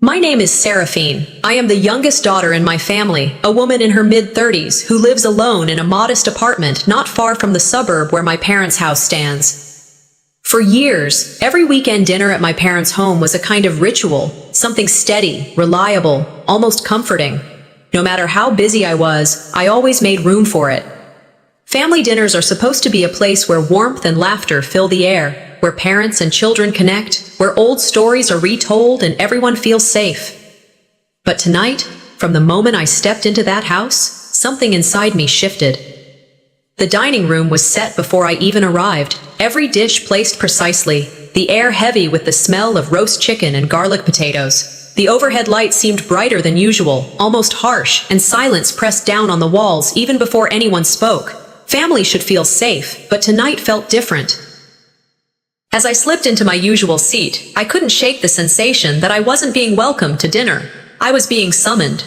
My name is Seraphine. I am the youngest daughter in my family, a woman in her mid-30s who lives alone in a modest apartment not far from the suburb where my parents' house stands. For years, every weekend dinner at my parents' home was a kind of ritual, something steady, reliable, almost comforting. No matter how busy I was, I always made room for it. Family dinners are supposed to be a place where warmth and laughter fill the air, where parents and children connect, where old stories are retold and everyone feels safe. But tonight, from the moment I stepped into that house, something inside me shifted. The dining room was set before I even arrived, every dish placed precisely, the air heavy with the smell of roast chicken and garlic potatoes. The overhead light seemed brighter than usual, almost harsh, and silence pressed down on the walls even before anyone spoke. Family should feel safe, but tonight felt different. As I slipped into my usual seat, I couldn't shake the sensation that I wasn't being welcomed to dinner. I was being summoned.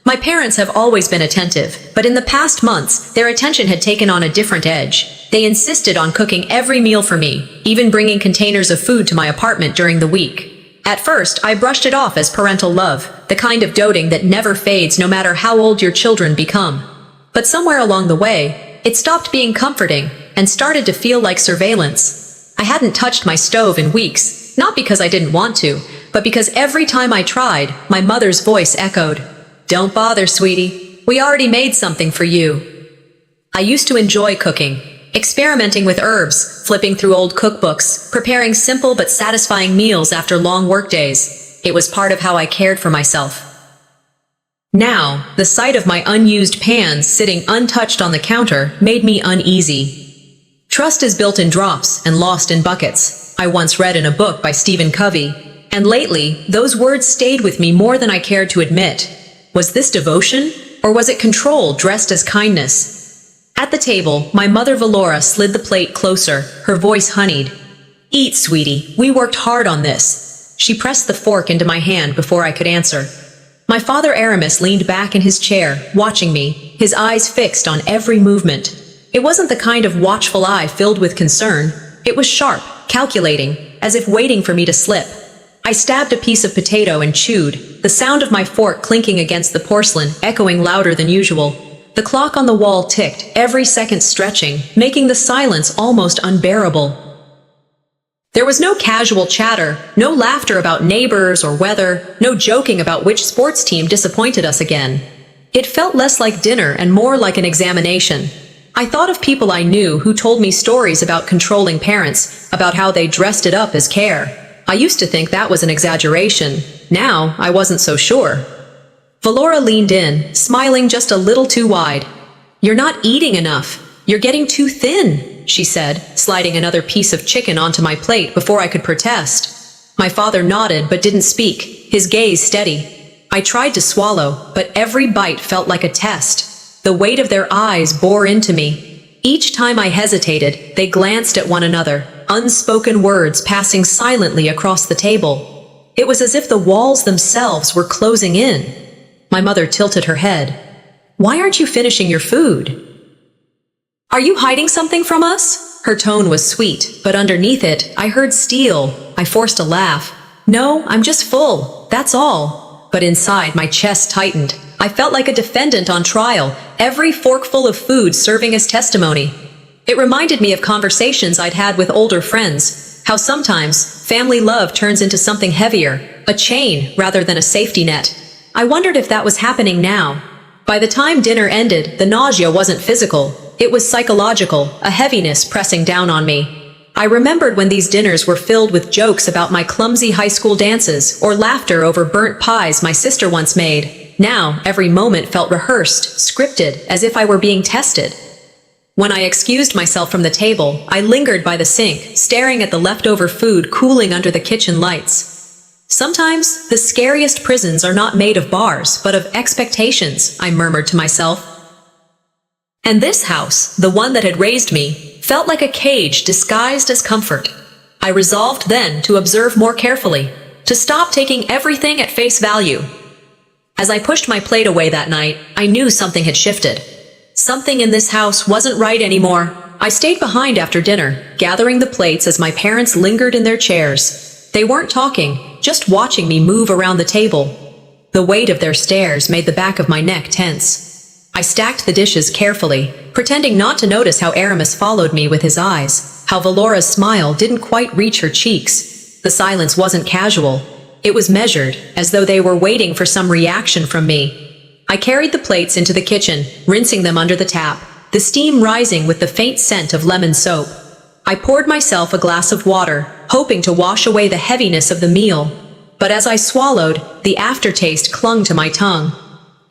My parents have always been attentive, but in the past months, their attention had taken on a different edge. They insisted on cooking every meal for me, even bringing containers of food to my apartment during the week. At first, I brushed it off as parental love, the kind of doting that never fades no matter how old your children become. But somewhere along the way, it stopped being comforting and started to feel like surveillance. I hadn't touched my stove in weeks, not because I didn't want to, but because every time I tried, my mother's voice echoed, "Don't bother, sweetie. We already made something for you." I used to enjoy cooking, experimenting with herbs, flipping through old cookbooks, preparing simple but satisfying meals after long workdays. It was part of how I cared for myself. Now, the sight of my unused pans sitting untouched on the counter made me uneasy. Trust is built in drops and lost in buckets, I once read in a book by Stephen Covey, and lately, those words stayed with me more than I cared to admit. Was this devotion, or was it control dressed as kindness? At the table, my mother Valora slid the plate closer, her voice honeyed. "Eat, sweetie, we worked hard on this." She pressed the fork into my hand before I could answer. My father Aramis leaned back in his chair, watching me, his eyes fixed on every movement. It wasn't the kind of watchful eye filled with concern. It was sharp, calculating, as if waiting for me to slip. I stabbed a piece of potato and chewed, the sound of my fork clinking against the porcelain echoing louder than usual. The clock on the wall ticked, every second stretching, making the silence almost unbearable. There was no casual chatter, no laughter about neighbors or weather, no joking about which sports team disappointed us again. It felt less like dinner and more like an examination. I thought of people I knew who told me stories about controlling parents, about how they dressed it up as care. I used to think that was an exaggeration. Now, I wasn't so sure. Valora leaned in, smiling just a little too wide. "You're not eating enough. You're getting too thin," she said, sliding another piece of chicken onto my plate before I could protest. My father nodded but didn't speak, his gaze steady. I tried to swallow, but every bite felt like a test. The weight of their eyes bore into me. Each time I hesitated, they glanced at one another, unspoken words passing silently across the table. It was as if the walls themselves were closing in. My mother tilted her head. "Why aren't you finishing your food? Are you hiding something from us?" Her tone was sweet, but underneath it, I heard steel. I forced a laugh. "No, I'm just full, that's all." But inside, my chest tightened. I felt like a defendant on trial, every forkful of food serving as testimony. It reminded me of conversations I'd had with older friends, how sometimes family love turns into something heavier, a chain rather than a safety net. I wondered if that was happening now. By the time dinner ended, the nausea wasn't physical. It was psychological, a heaviness pressing down on me. I remembered when these dinners were filled with jokes about my clumsy high school dances or laughter over burnt pies my sister once made. Now, every moment felt rehearsed, scripted, as if I were being tested. When I excused myself from the table, I lingered by the sink, staring at the leftover food cooling under the kitchen lights. Sometimes, the scariest prisons are not made of bars, but of expectations, I murmured to myself. And this house, the one that had raised me, felt like a cage disguised as comfort. I resolved then to observe more carefully, to stop taking everything at face value. As I pushed my plate away that night, I knew something had shifted. Something in this house wasn't right anymore. I stayed behind after dinner, gathering the plates as my parents lingered in their chairs. They weren't talking, just watching me move around the table. The weight of their stares made the back of my neck tense. I stacked the dishes carefully, pretending not to notice how Aramis followed me with his eyes, how Valora's smile didn't quite reach her cheeks. The silence wasn't casual. It was measured, as though they were waiting for some reaction from me. I carried the plates into the kitchen, rinsing them under the tap, the steam rising with the faint scent of lemon soap. I poured myself a glass of water, hoping to wash away the heaviness of the meal. But as I swallowed, the aftertaste clung to my tongue.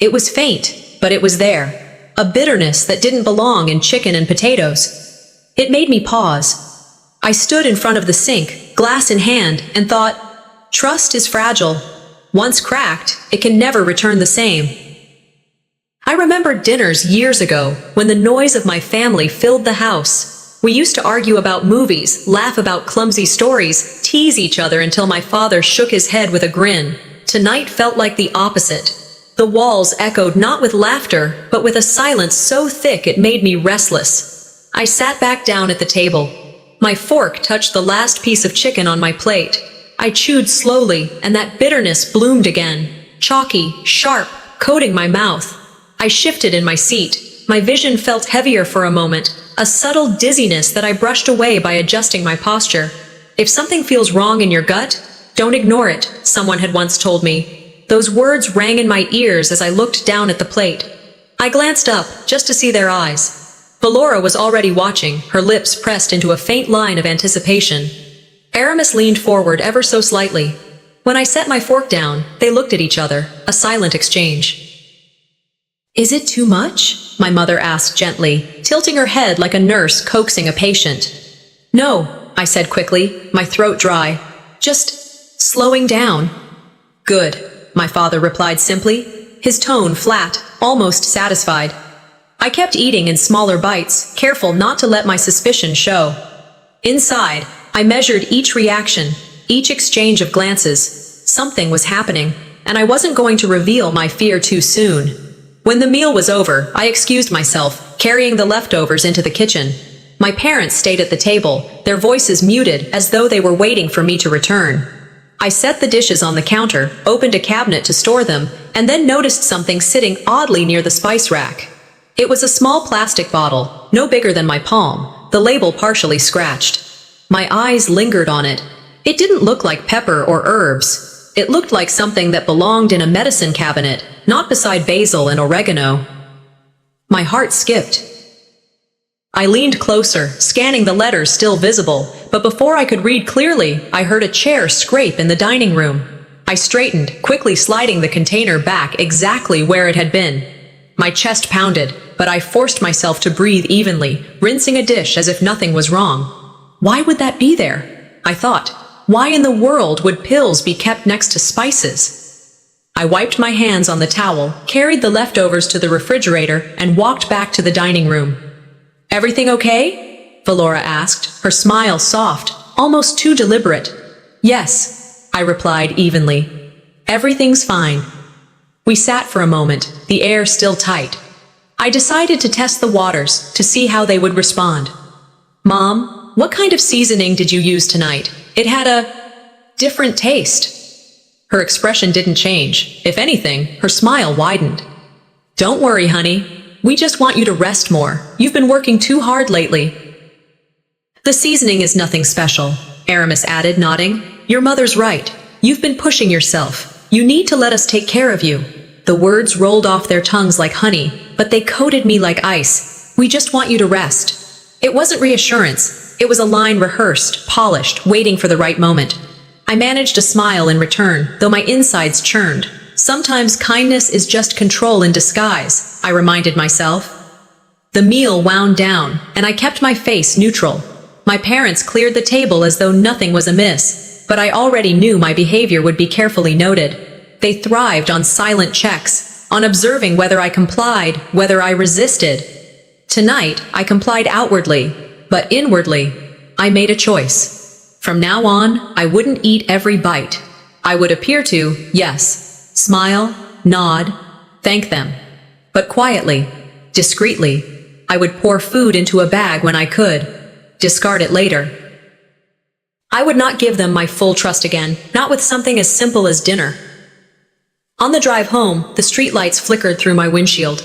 It was faint, but it was there. A bitterness that didn't belong in chicken and potatoes. It made me pause. I stood in front of the sink, glass in hand, and thought, trust is fragile. Once cracked, it can never return the same. I remember dinners years ago, when the noise of my family filled the house. We used to argue about movies, laugh about clumsy stories, tease each other until my father shook his head with a grin. Tonight felt like the opposite. The walls echoed not with laughter, but with a silence so thick it made me restless. I sat back down at the table. My fork touched the last piece of chicken on my plate. I chewed slowly, and that bitterness bloomed again, chalky, sharp, coating my mouth. I shifted in my seat. My vision felt heavier for a moment, a subtle dizziness that I brushed away by adjusting my posture. If something feels wrong in your gut, don't ignore it, someone had once told me. Those words rang in my ears as I looked down at the plate. I glanced up, just to see their eyes. Valora was already watching, her lips pressed into a faint line of anticipation. Aramis leaned forward ever so slightly. When I set my fork down, they looked at each other, a silent exchange. Is it too much? My mother asked gently, tilting her head like a nurse coaxing a patient. No, I said quickly, my throat dry. Just slowing down. Good, my father replied simply, his tone flat, almost satisfied. I kept eating in smaller bites, careful not to let my suspicion show. Inside, I measured each reaction, each exchange of glances. Something was happening, and I wasn't going to reveal my fear too soon. When the meal was over, I excused myself, carrying the leftovers into the kitchen. My parents stayed at the table, their voices muted as though they were waiting for me to return. I set the dishes on the counter, opened a cabinet to store them, and then noticed something sitting oddly near the spice rack. It was a small plastic bottle, no bigger than my palm, the label partially scratched. My eyes lingered on it. It didn't look like pepper or herbs. It looked like something that belonged in a medicine cabinet, not beside basil and oregano. My heart skipped. I leaned closer, scanning the letters still visible, but before I could read clearly, I heard a chair scrape in the dining room. I straightened, quickly sliding the container back exactly where it had been. My chest pounded, but I forced myself to breathe evenly, rinsing a dish as if nothing was wrong. Why would that be there? I thought. Why in the world would pills be kept next to spices? I wiped my hands on the towel, carried the leftovers to the refrigerator, and walked back to the dining room. Everything okay? Valora asked, her smile soft, almost too deliberate. Yes, I replied evenly. Everything's fine. We sat for a moment, the air still tight. I decided to test the waters, to see how they would respond. Mom, what kind of seasoning did you use tonight? It had a different taste. Her expression didn't change. If anything, her smile widened. Don't worry, honey. We just want you to rest more. You've been working too hard lately. The seasoning is nothing special, Aramis added, nodding. Your mother's right. You've been pushing yourself. You need to let us take care of you. The words rolled off their tongues like honey, but they coated me like ice. We just want you to rest. It wasn't reassurance. It was a line rehearsed, polished, waiting for the right moment. I managed a smile in return, though my insides churned. Sometimes kindness is just control in disguise, I reminded myself. The meal wound down, and I kept my face neutral. My parents cleared the table as though nothing was amiss, but I already knew my behavior would be carefully noted. They thrived on silent checks, on observing whether I complied, whether I resisted. Tonight, I complied outwardly. But inwardly, I made a choice. From now on, I wouldn't eat every bite. I would appear to, yes, smile, nod, thank them. But quietly, discreetly, I would pour food into a bag when I could, discard it later. I would not give them my full trust again, not with something as simple as dinner. On the drive home, the streetlights flickered through my windshield.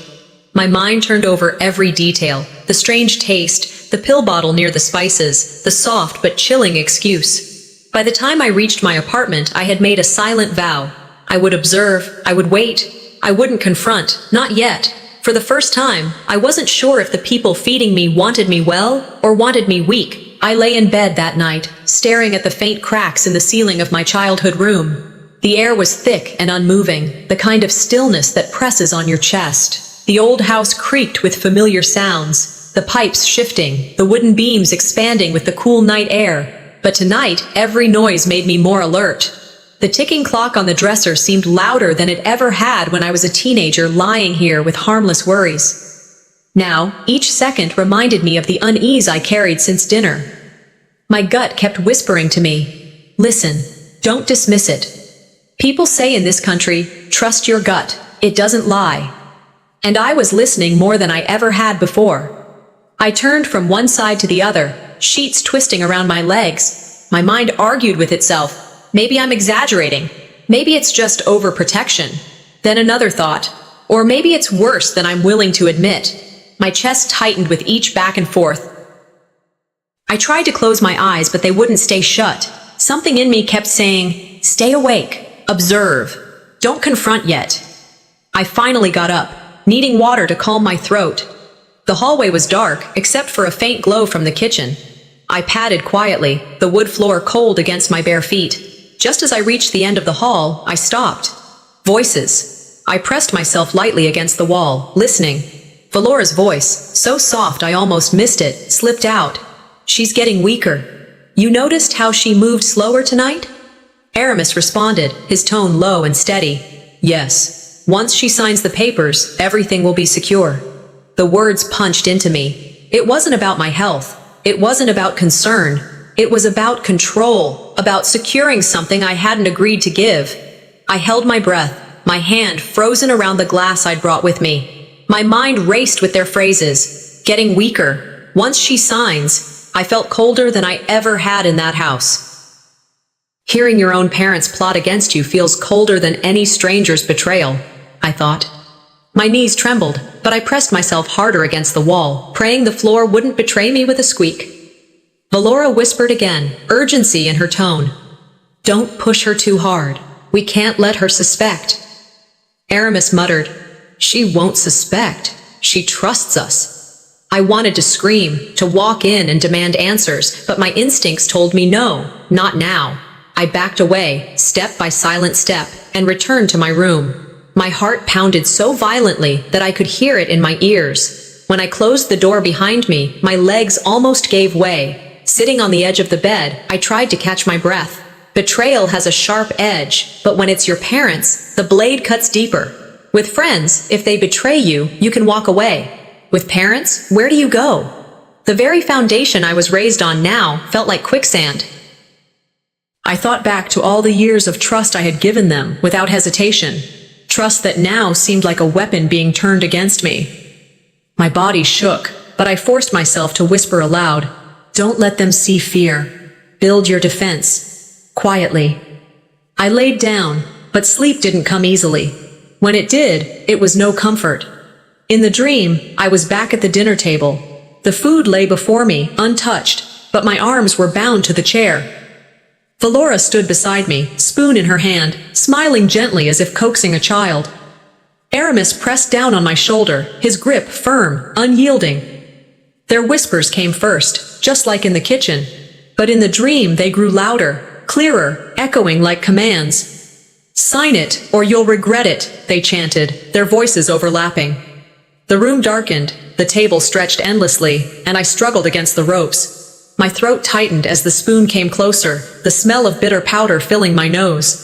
My mind turned over every detail, the strange taste, the pill bottle near the spices, the soft but chilling excuse. By the time I reached my apartment, I had made a silent vow. I would observe, I would wait, I wouldn't confront, not yet. For the first time, I wasn't sure if the people feeding me wanted me well or wanted me weak. I lay in bed that night, staring at the faint cracks in the ceiling of my childhood room. The air was thick and unmoving, the kind of stillness that presses on your chest. The old house creaked with familiar sounds, the pipes shifting, the wooden beams expanding with the cool night air. But tonight, every noise made me more alert. The ticking clock on the dresser seemed louder than it ever had when I was a teenager lying here with harmless worries. Now, each second reminded me of the unease I carried since dinner. My gut kept whispering to me, "Listen, don't dismiss it. People say in this country, trust your gut, it doesn't lie." And I was listening more than I ever had before. I turned from one side to the other, sheets twisting around my legs. My mind argued with itself. Maybe I'm exaggerating. Maybe it's just overprotection. Then another thought. Or maybe it's worse than I'm willing to admit. My chest tightened with each back and forth. I tried to close my eyes, but they wouldn't stay shut. Something in me kept saying, "Stay awake. Observe. Don't confront yet." I finally got up, needing water to calm my throat. The hallway was dark, except for a faint glow from the kitchen. I padded quietly, the wood floor cold against my bare feet. Just as I reached the end of the hall, I stopped. Voices. I pressed myself lightly against the wall, listening. Valora's voice, so soft I almost missed it, slipped out. "She's getting weaker. You noticed how she moved slower tonight?" Aramis responded, his tone low and steady. "Yes. Once she signs the papers, everything will be secure." The words punched into me. It wasn't about my health. It wasn't about concern. It was about control, about securing something I hadn't agreed to give. I held my breath, my hand frozen around the glass I'd brought with me. My mind raced with their phrases. Getting weaker. Once she signs. I felt colder than I ever had in that house. Hearing your own parents plot against you feels colder than any stranger's betrayal, I thought. My knees trembled, but I pressed myself harder against the wall, praying the floor wouldn't betray me with a squeak. Valora whispered again, urgency in her tone. "Don't push her too hard. We can't let her suspect." Aramis muttered, "She won't suspect. She trusts us." I wanted to scream, to walk in and demand answers, but my instincts told me no, not now. I backed away, step by silent step, and returned to my room. My heart pounded so violently that I could hear it in my ears. When I closed the door behind me, my legs almost gave way. Sitting on the edge of the bed, I tried to catch my breath. Betrayal has a sharp edge, but when it's your parents, the blade cuts deeper. With friends, if they betray you, you can walk away. With parents, where do you go? The very foundation I was raised on now felt like quicksand. I thought back to all the years of trust I had given them without hesitation. Trust that now seemed like a weapon being turned against me. My body shook, but I forced myself to whisper aloud, "Don't let them see fear. Build your defense." Quietly. I laid down, but sleep didn't come easily. When it did, it was no comfort. In the dream, I was back at the dinner table. The food lay before me, untouched, but my arms were bound to the chair. Valora stood beside me, spoon in her hand, smiling gently as if coaxing a child. Aramis pressed down on my shoulder, his grip firm, unyielding. Their whispers came first, just like in the kitchen. But in the dream they grew louder, clearer, echoing like commands. "Sign it, or you'll regret it," they chanted, their voices overlapping. The room darkened, the table stretched endlessly, and I struggled against the ropes. My throat tightened as the spoon came closer, the smell of bitter powder filling my nose.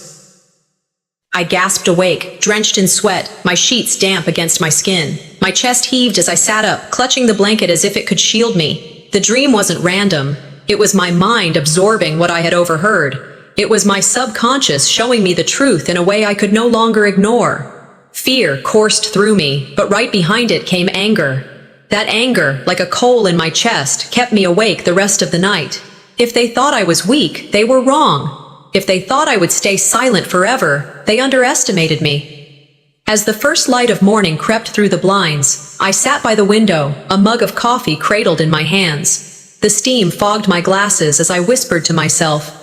I gasped awake, drenched in sweat, my sheets damp against my skin. My chest heaved as I sat up, clutching the blanket as if it could shield me. The dream wasn't random. It was my mind absorbing what I had overheard. It was my subconscious showing me the truth in a way I could no longer ignore. Fear coursed through me, but right behind it came anger. That anger, like a coal in my chest, kept me awake the rest of the night. If they thought I was weak, they were wrong. If they thought I would stay silent forever, they underestimated me. As the first light of morning crept through the blinds, I sat by the window, a mug of coffee cradled in my hands. The steam fogged my glasses as I whispered to myself,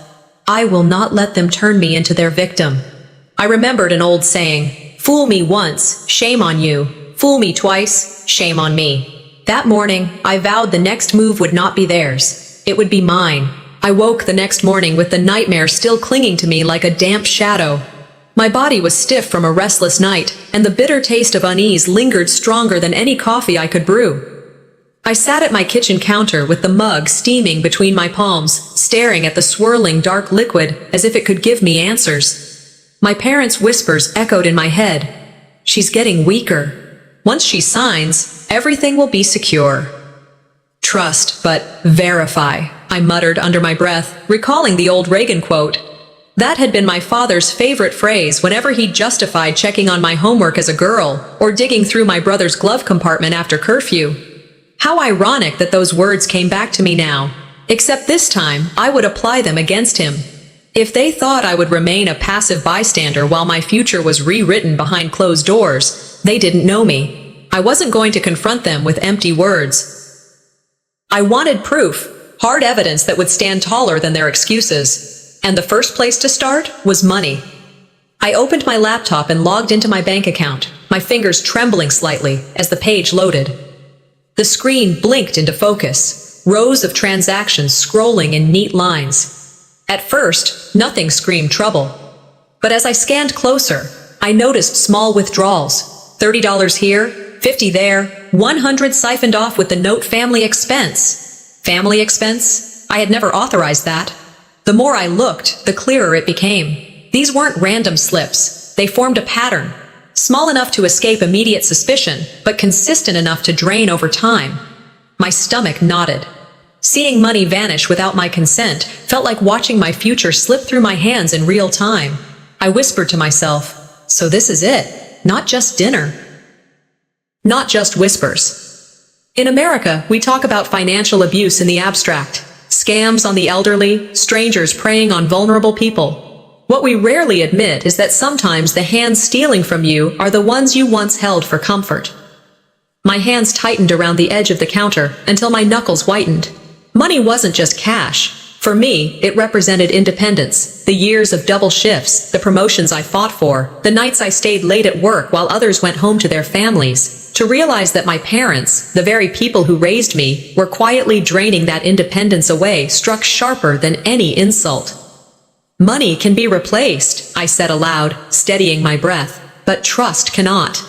I will not let them turn me into their victim. I remembered an old saying, fool me once, shame on you. Fool me twice, shame on me. That morning, I vowed the next move would not be theirs. It would be mine. I woke the next morning with the nightmare still clinging to me like a damp shadow. My body was stiff from a restless night, and the bitter taste of unease lingered stronger than any coffee I could brew. I sat at my kitchen counter with the mug steaming between my palms, staring at the swirling dark liquid as if it could give me answers. My parents' whispers echoed in my head. She's getting weaker. Once she signs, everything will be secure. Trust, but verify, I muttered under my breath, recalling the old Reagan quote. That had been my father's favorite phrase whenever he justified checking on my homework as a girl, or digging through my brother's glove compartment after curfew. How ironic that those words came back to me now, except this time I would apply them against him. If they thought I would remain a passive bystander while my future was rewritten behind closed doors, they didn't know me. I wasn't going to confront them with empty words. I wanted proof, hard evidence that would stand taller than their excuses. And the first place to start was money. I opened my laptop and logged into my bank account, my fingers trembling slightly as the page loaded. The screen blinked into focus, rows of transactions scrolling in neat lines. At first, nothing screamed trouble. But as I scanned closer, I noticed small withdrawals. $30 here, $50 there, $100 siphoned off with the note family expense. Family expense? I had never authorized that. The more I looked, the clearer it became. These weren't random slips. They formed a pattern. Small enough to escape immediate suspicion, but consistent enough to drain over time. My stomach knotted. Seeing money vanish without my consent felt like watching my future slip through my hands in real time. I whispered to myself, so this is it, not just dinner. Not just whispers. In America, we talk about financial abuse in the abstract. Scams on the elderly, strangers preying on vulnerable people. What we rarely admit is that sometimes the hands stealing from you are the ones you once held for comfort. My hands tightened around the edge of the counter until my knuckles whitened. Money wasn't just cash. For me, it represented independence, the years of double shifts, the promotions I fought for, the nights I stayed late at work while others went home to their families. To realize that my parents, the very people who raised me, were quietly draining that independence away struck sharper than any insult. Money can be replaced, I said aloud, steadying my breath, but trust cannot.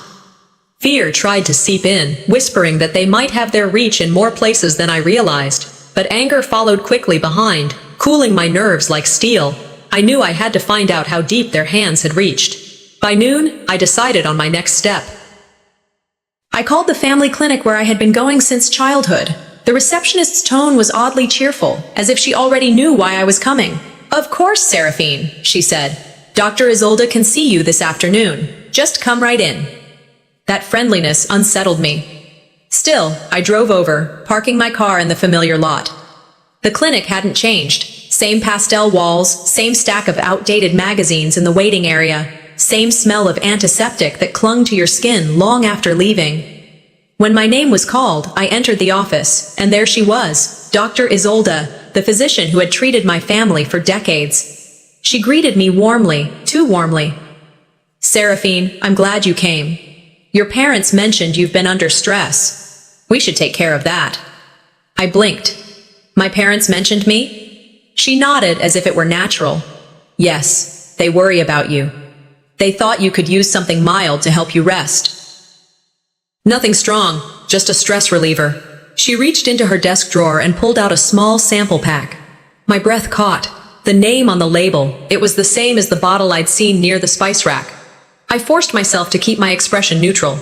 Fear tried to seep in, whispering that they might have their reach in more places than I realized. But anger followed quickly behind, cooling my nerves like steel. I knew I had to find out how deep their hands had reached. By noon, I decided on my next step. I called the family clinic where I had been going since childhood. The receptionist's tone was oddly cheerful, as if she already knew why I was coming. Of course, Seraphine, she said. Dr. Isolde can see you this afternoon. Just come right in. That friendliness unsettled me. Still, I drove over, parking my car in the familiar lot. The clinic hadn't changed. Same pastel walls, same stack of outdated magazines in the waiting area, same smell of antiseptic that clung to your skin long after leaving. When my name was called, I entered the office, and there she was, Dr. Isolde, the physician who had treated my family for decades. She greeted me warmly, too warmly. Seraphine, I'm glad you came. Your parents mentioned you've been under stress. We should take care of that. I blinked. My parents mentioned me? She nodded as if it were natural. Yes, they worry about you. They thought you could use something mild to help you rest. Nothing strong, just a stress reliever. She reached into her desk drawer and pulled out a small sample pack. My breath caught. The name on the label, it was the same as the bottle I'd seen near the spice rack. I forced myself to keep my expression neutral.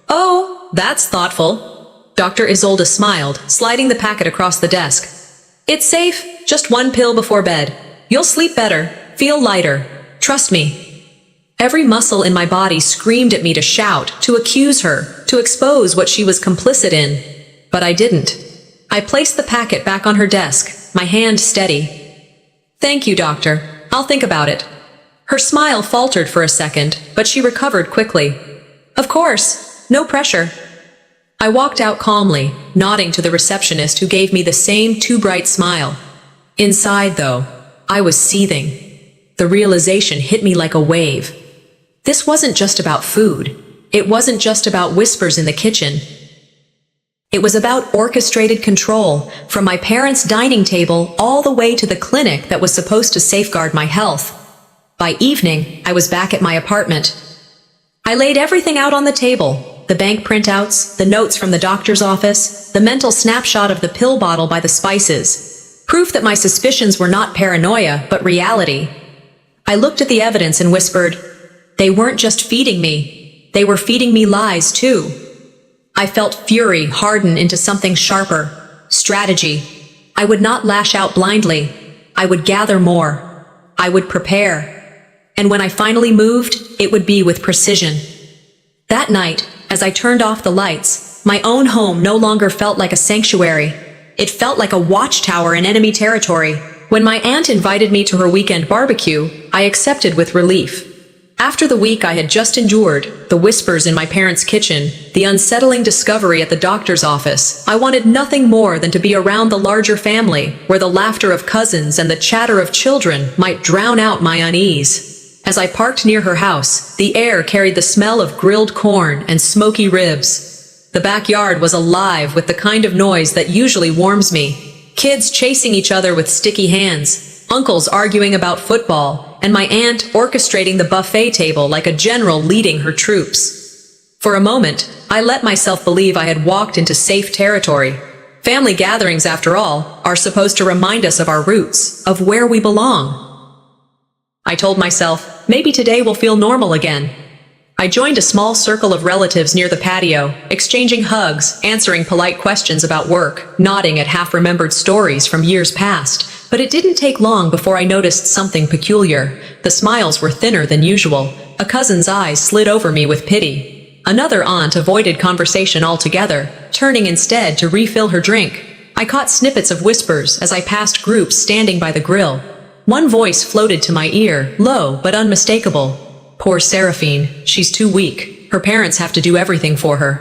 Oh, that's thoughtful. Dr. Isolde smiled, sliding the packet across the desk. It's safe, just one pill before bed. You'll sleep better, feel lighter. Trust me. Every muscle in my body screamed at me to shout, to accuse her, to expose what she was complicit in. But I didn't. I placed the packet back on her desk. my hand steady. "Thank you, doctor. I'll think about it." Her smile faltered for a second, but she recovered quickly. "Of course, no pressure." I walked out calmly, nodding to the receptionist who gave me the same too bright smile. Inside, though, I was seething. The realization hit me like a wave. This wasn't just about food. It wasn't just about whispers in the kitchen. It was about orchestrated control, from my parents' dining table all the way to the clinic that was supposed to safeguard my health. By evening, I was back at my apartment. I laid everything out on the table. The bank printouts, the notes from the doctor's office, the mental snapshot of the pill bottle by the spices. Proof that my suspicions were not paranoia, but reality. I looked at the evidence and whispered, they weren't just feeding me. They were feeding me lies, too. I felt fury harden into something sharper. Strategy. I would not lash out blindly. I would gather more. I would prepare. And when I finally moved, it would be with precision. That night, as I turned off the lights, my own home no longer felt like a sanctuary. It felt like a watchtower in enemy territory. When my aunt invited me to her weekend barbecue, I accepted with relief. After the week I had just endured, the whispers in my parents' kitchen, the unsettling discovery at the doctor's office, I wanted nothing more than to be around the larger family, where the laughter of cousins and the chatter of children might drown out my unease. As I parked near her house, the air carried the smell of grilled corn and smoky ribs. The backyard was alive with the kind of noise that usually warms me. Kids chasing each other with sticky hands, uncles arguing about football, and my aunt orchestrating the buffet table like a general leading her troops. For a moment, I let myself believe I had walked into safe territory. Family gatherings, after all, are supposed to remind us of our roots, of where we belong. I told myself, maybe today will feel normal again. I joined a small circle of relatives near the patio, exchanging hugs, answering polite questions about work, nodding at half-remembered stories from years past. But it didn't take long before I noticed something peculiar. The smiles were thinner than usual. A cousin's eyes slid over me with pity. Another aunt avoided conversation altogether, turning instead to refill her drink. I caught snippets of whispers as I passed groups standing by the grill. One voice floated to my ear, low but unmistakable. "Poor Seraphine, she's too weak. Her parents have to do everything for her."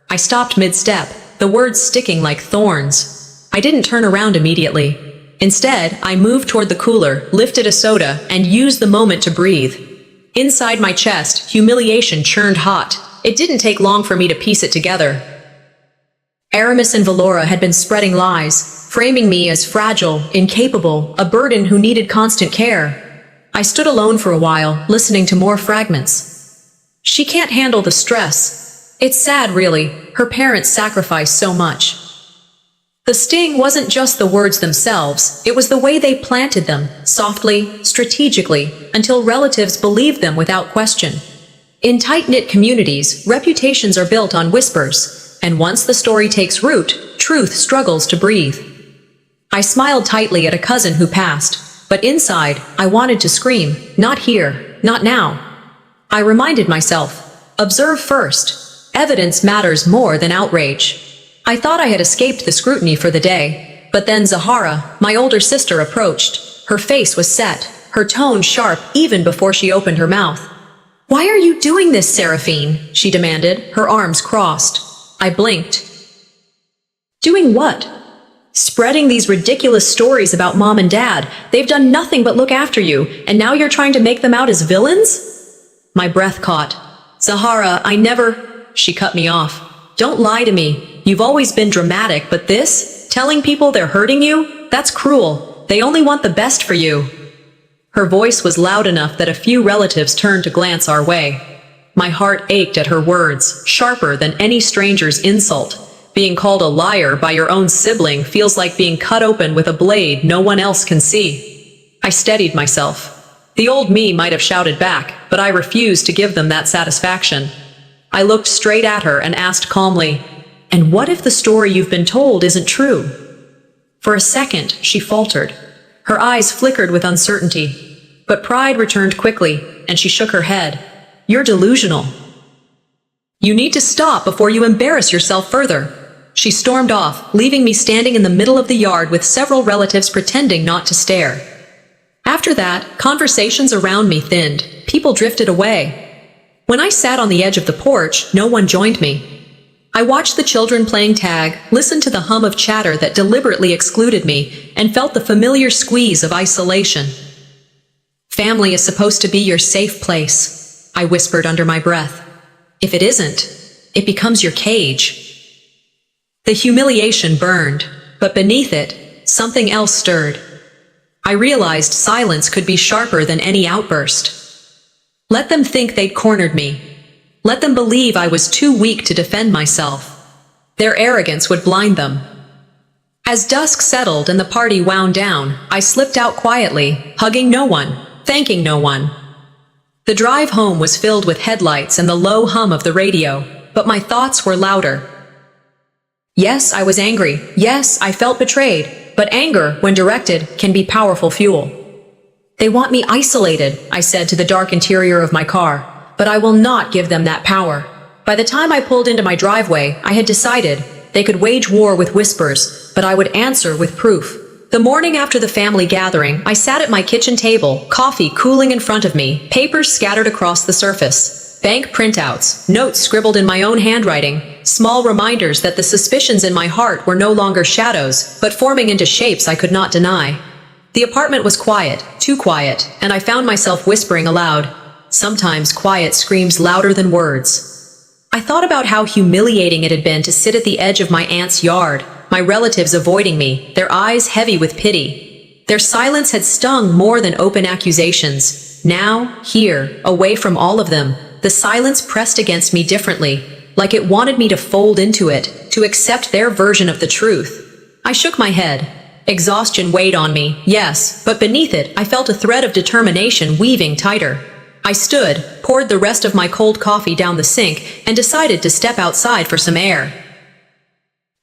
I stopped mid-step, the words sticking like thorns. I didn't turn around immediately. Instead, I moved toward the cooler, lifted a soda, and used the moment to breathe. Inside my chest, humiliation churned hot. It didn't take long for me to piece it together. Aramis and Valora had been spreading lies, framing me as fragile, incapable, a burden who needed constant care. I stood alone for a while, listening to more fragments. She can't handle the stress. It's sad, really. Her parents sacrificed so much. The sting wasn't just the words themselves, it was the way they planted them, softly, strategically, until relatives believed them without question. In tight-knit communities, reputations are built on whispers, and once the story takes root, truth struggles to breathe. I smiled tightly at a cousin who passed, but inside, I wanted to scream, "Not here, not now." I reminded myself, observe first. Evidence matters more than outrage. I thought I had escaped the scrutiny for the day, but then Zahara, my older sister, approached. Her face was set, her tone sharp even before she opened her mouth. "Why are you doing this, Seraphine?" she demanded, her arms crossed. I blinked. Doing what? Spreading these ridiculous stories about Mom and Dad. They've done nothing but look after you, and now you're trying to make them out as villains? My breath caught. "Zahara, I never—" She cut me off. "Don't lie to me. You've always been dramatic, but this? Telling people they're hurting you? That's cruel. They only want the best for you." Her voice was loud enough that a few relatives turned to glance our way. My heart ached at her words, sharper than any stranger's insult. Being called a liar by your own sibling feels like being cut open with a blade no one else can see. I steadied myself. The old me might have shouted back, but I refused to give them that satisfaction. I looked straight at her and asked calmly, "And what if the story you've been told isn't true?" For a second, she faltered. Her eyes flickered with uncertainty. But pride returned quickly, and she shook her head. "You're delusional. You need to stop before you embarrass yourself further." She stormed off, leaving me standing in the middle of the yard with several relatives pretending not to stare. After that, conversations around me thinned. People drifted away. When I sat on the edge of the porch, no one joined me. I watched the children playing tag, listened to the hum of chatter that deliberately excluded me, and felt the familiar squeeze of isolation. Family is supposed to be your safe place, I whispered under my breath. If it isn't, it becomes your cage. The humiliation burned, but beneath it, something else stirred. I realized silence could be sharper than any outburst. Let them think they'd cornered me. Let them believe I was too weak to defend myself. Their arrogance would blind them. As dusk settled and the party wound down, I slipped out quietly, hugging no one, thanking no one. The drive home was filled with headlights and the low hum of the radio, but my thoughts were louder. Yes, I was angry. Yes, I felt betrayed. But anger, when directed, can be powerful fuel. They want me isolated, I said to the dark interior of my car. But I will not give them that power. By the time I pulled into my driveway, I had decided they could wage war with whispers, but I would answer with proof. The morning after the family gathering, I sat at my kitchen table, coffee cooling in front of me, papers scattered across the surface. Bank printouts, notes scribbled in my own handwriting, small reminders that the suspicions in my heart were no longer shadows, but forming into shapes I could not deny. The apartment was quiet, too quiet, and I found myself whispering aloud. Sometimes quiet screams louder than words. I thought about how humiliating it had been to sit at the edge of my aunt's yard, my relatives avoiding me, their eyes heavy with pity. Their silence had stung more than open accusations. Now, here, away from all of them, the silence pressed against me differently, like it wanted me to fold into it, to accept their version of the truth. I shook my head. Exhaustion weighed on me, yes, but beneath it, I felt a thread of determination weaving tighter. I stood, poured the rest of my cold coffee down the sink, and decided to step outside for some air.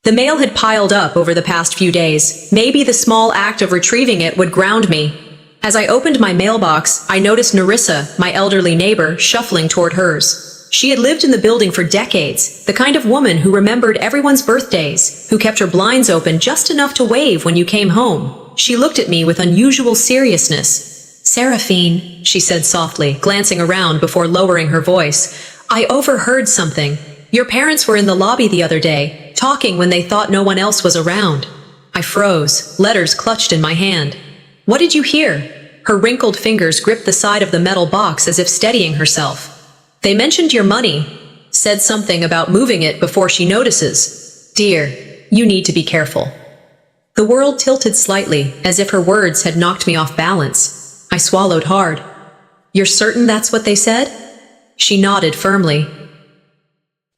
The mail had piled up over the past few days. Maybe the small act of retrieving it would ground me. As I opened my mailbox, I noticed Narissa, my elderly neighbor, shuffling toward hers. She had lived in the building for decades, the kind of woman who remembered everyone's birthdays, who kept her blinds open just enough to wave when you came home. She looked at me with unusual seriousness. "Seraphine," she said softly, glancing around before lowering her voice. "I overheard something. Your parents were in the lobby the other day, talking when they thought no one else was around." I froze, letters clutched in my hand. "What did you hear?" Her wrinkled fingers gripped the side of the metal box as if steadying herself. "They mentioned your money. Said something about moving it before she notices. Dear, you need to be careful." The world tilted slightly, as if her words had knocked me off balance. I swallowed hard. "You're certain that's what they said?" She nodded firmly.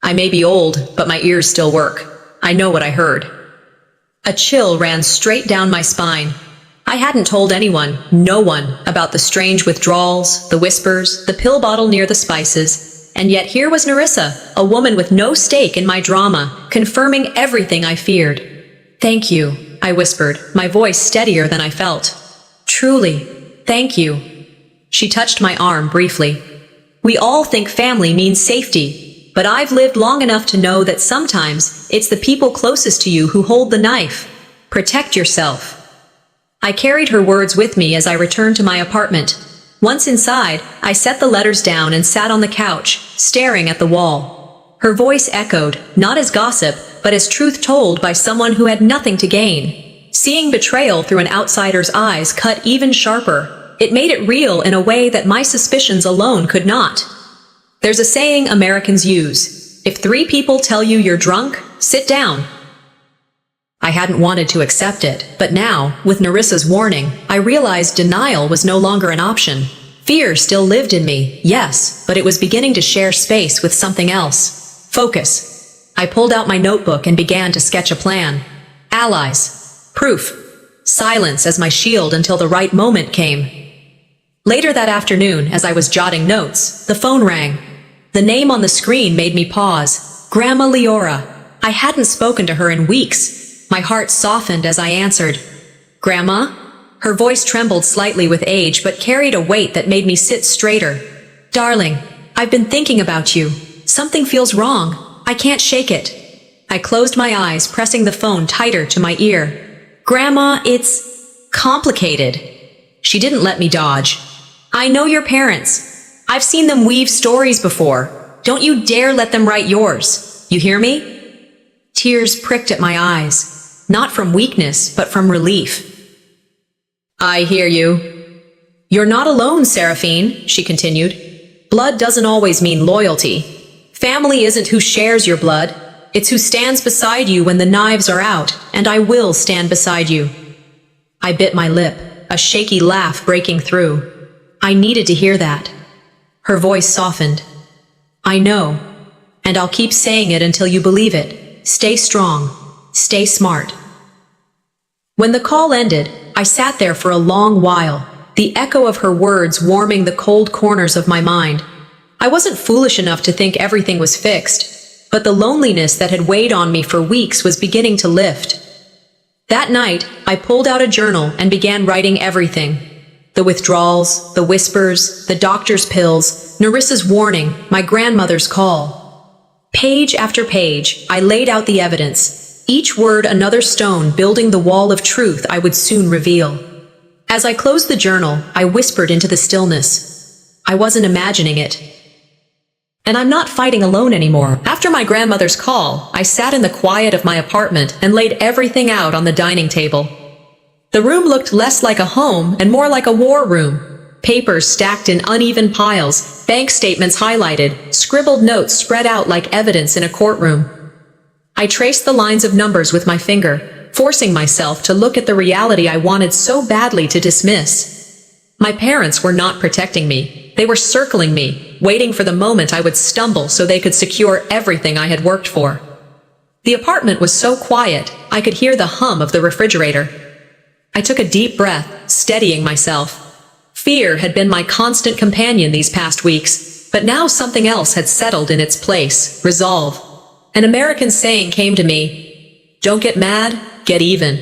"I may be old, but my ears still work. I know what I heard." A chill ran straight down my spine. I hadn't told anyone, no one, about the strange withdrawals, the whispers, the pill bottle near the spices, and yet here was Narissa, a woman with no stake in my drama, confirming everything I feared. "Thank you," I whispered, my voice steadier than I felt. "Truly. Thank you." She touched my arm briefly. "We all think family means safety, but I've lived long enough to know that sometimes it's the people closest to you who hold the knife. Protect yourself." I carried her words with me as I returned to my apartment. Once inside, I set the letters down and sat on the couch, staring at the wall. Her voice echoed, not as gossip, but as truth told by someone who had nothing to gain. Seeing betrayal through an outsider's eyes cut even sharper. It made it real in a way that my suspicions alone could not. There's a saying Americans use: if 3 people tell you you're drunk, sit down. I hadn't wanted to accept it, but now, with Narissa's warning, I realized denial was no longer an option. Fear still lived in me, yes, but it was beginning to share space with something else. Focus. I pulled out my notebook and began to sketch a plan. Allies. Proof. Silence as my shield until the right moment came. Later that afternoon, as I was jotting notes, the phone rang. The name on the screen made me pause. Grandma Leora. I hadn't spoken to her in weeks. My heart softened as I answered. "Grandma?" Her voice trembled slightly with age, but carried a weight that made me sit straighter. "Darling, I've been thinking about you. Something feels wrong. I can't shake it." I closed my eyes, pressing the phone tighter to my ear. Grandma, it's complicated. She didn't let me dodge. I know your parents. I've seen them weave stories before. Don't you dare let them write yours. You hear me? Tears pricked at my eyes, not from weakness, but from relief. I hear you. You're not alone, Seraphine, she continued. Blood doesn't always mean loyalty. Family isn't who shares your blood. It's who stands beside you when the knives are out, and I will stand beside you. I bit my lip, a shaky laugh breaking through. I needed to hear that. Her voice softened. I know, and I'll keep saying it until you believe it. Stay strong. Stay smart. When the call ended, I sat there for a long while, the echo of her words warming the cold corners of my mind. I wasn't foolish enough to think everything was fixed, but the loneliness that had weighed on me for weeks was beginning to lift. That night, I pulled out a journal and began writing everything. The withdrawals, the whispers, the doctor's pills, Nerissa's warning, my grandmother's call. Page after page, I laid out the evidence, each word another stone building the wall of truth I would soon reveal. As I closed the journal, I whispered into the stillness. I wasn't imagining it. And I'm not fighting alone anymore. After my grandmother's call, I sat in the quiet of my apartment and laid everything out on the dining table. The room looked less like a home and more like a war room. Papers stacked in uneven piles, bank statements highlighted, scribbled notes spread out like evidence in a courtroom. I traced the lines of numbers with my finger, forcing myself to look at the reality I wanted so badly to dismiss. My parents were not protecting me. They were circling me, waiting for the moment I would stumble so they could secure everything I had worked for. The apartment was so quiet, I could hear the hum of the refrigerator. I took a deep breath, steadying myself. Fear had been my constant companion these past weeks, but now something else had settled in its place, resolve. An American saying came to me, "Don't get mad, get even."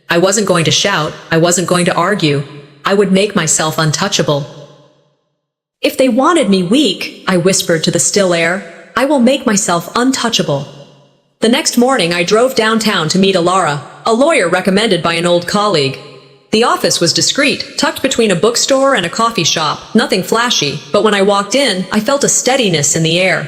I wasn't going to shout, I wasn't going to argue. I would make myself untouchable. If they wanted me weak, I whispered to the still air, I will make myself untouchable. The next morning I drove downtown to meet Alara, a lawyer recommended by an old colleague. The office was discreet, tucked between a bookstore and a coffee shop, nothing flashy, but when I walked in, I felt a steadiness in the air.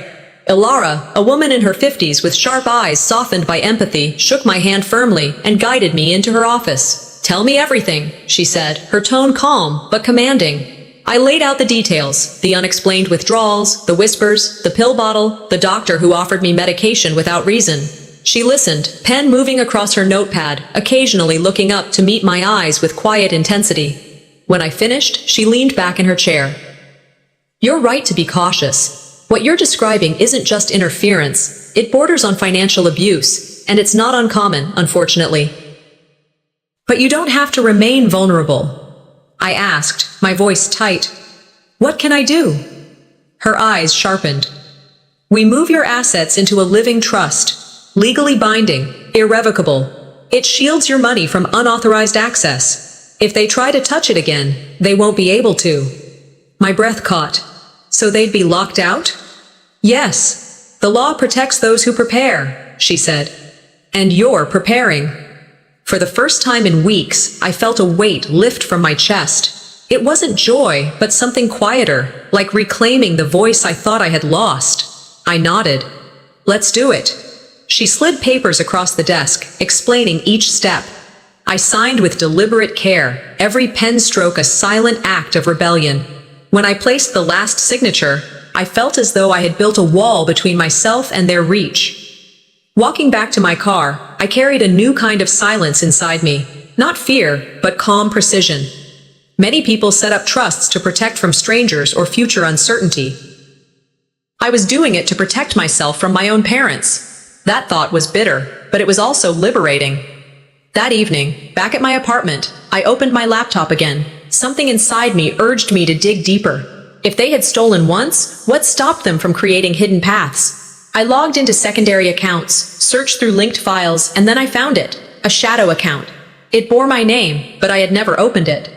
Ilara, a woman in her 50s with sharp eyes softened by empathy, shook my hand firmly and guided me into her office. "Tell me everything," she said, her tone calm but commanding. I laid out the details, the unexplained withdrawals, the whispers, the pill bottle, the doctor who offered me medication without reason. She listened, pen moving across her notepad, occasionally looking up to meet my eyes with quiet intensity. When I finished, she leaned back in her chair. "You're right to be cautious. What you're describing isn't just interference, it borders on financial abuse, and it's not uncommon, unfortunately. But you don't have to remain vulnerable." I asked, my voice tight. "What can I do?" Her eyes sharpened. "We move your assets into a living trust, legally binding, irrevocable. It shields your money from unauthorized access. If they try to touch it again, they won't be able to." My breath caught. "So they'd be locked out?" "Yes. The law protects those who prepare," she said. "And you're preparing." For the first time in weeks, I felt a weight lift from my chest. It wasn't joy, but something quieter, like reclaiming the voice I thought I had lost. I nodded. "Let's do it." She slid papers across the desk, explaining each step. I signed with deliberate care, every pen stroke a silent act of rebellion. When I placed the last signature, I felt as though I had built a wall between myself and their reach. Walking back to my car, I carried a new kind of silence inside me. Not fear, but calm precision. Many people set up trusts to protect from strangers or future uncertainty. I was doing it to protect myself from my own parents. That thought was bitter, but it was also liberating. That evening, back at my apartment, I opened my laptop again. Something inside me urged me to dig deeper. If they had stolen once, what stopped them from creating hidden paths? I logged into secondary accounts, searched through linked files, and then I found it. A shadow account. It bore my name, but I had never opened it.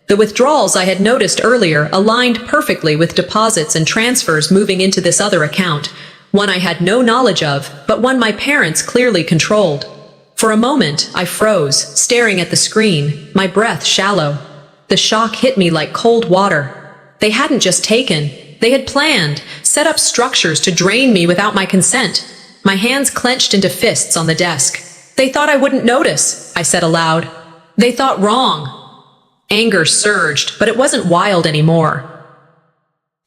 The withdrawals I had noticed earlier aligned perfectly with deposits and transfers moving into this other account, One I had no knowledge of, but one my parents clearly controlled. For a moment, I froze, staring at the screen, my breath shallow. The shock hit me like cold water. They hadn't just taken, they had planned, set up structures to drain me without my consent. My hands clenched into fists on the desk. They thought I wouldn't notice, I said aloud. They thought wrong. Anger surged, but it wasn't wild anymore.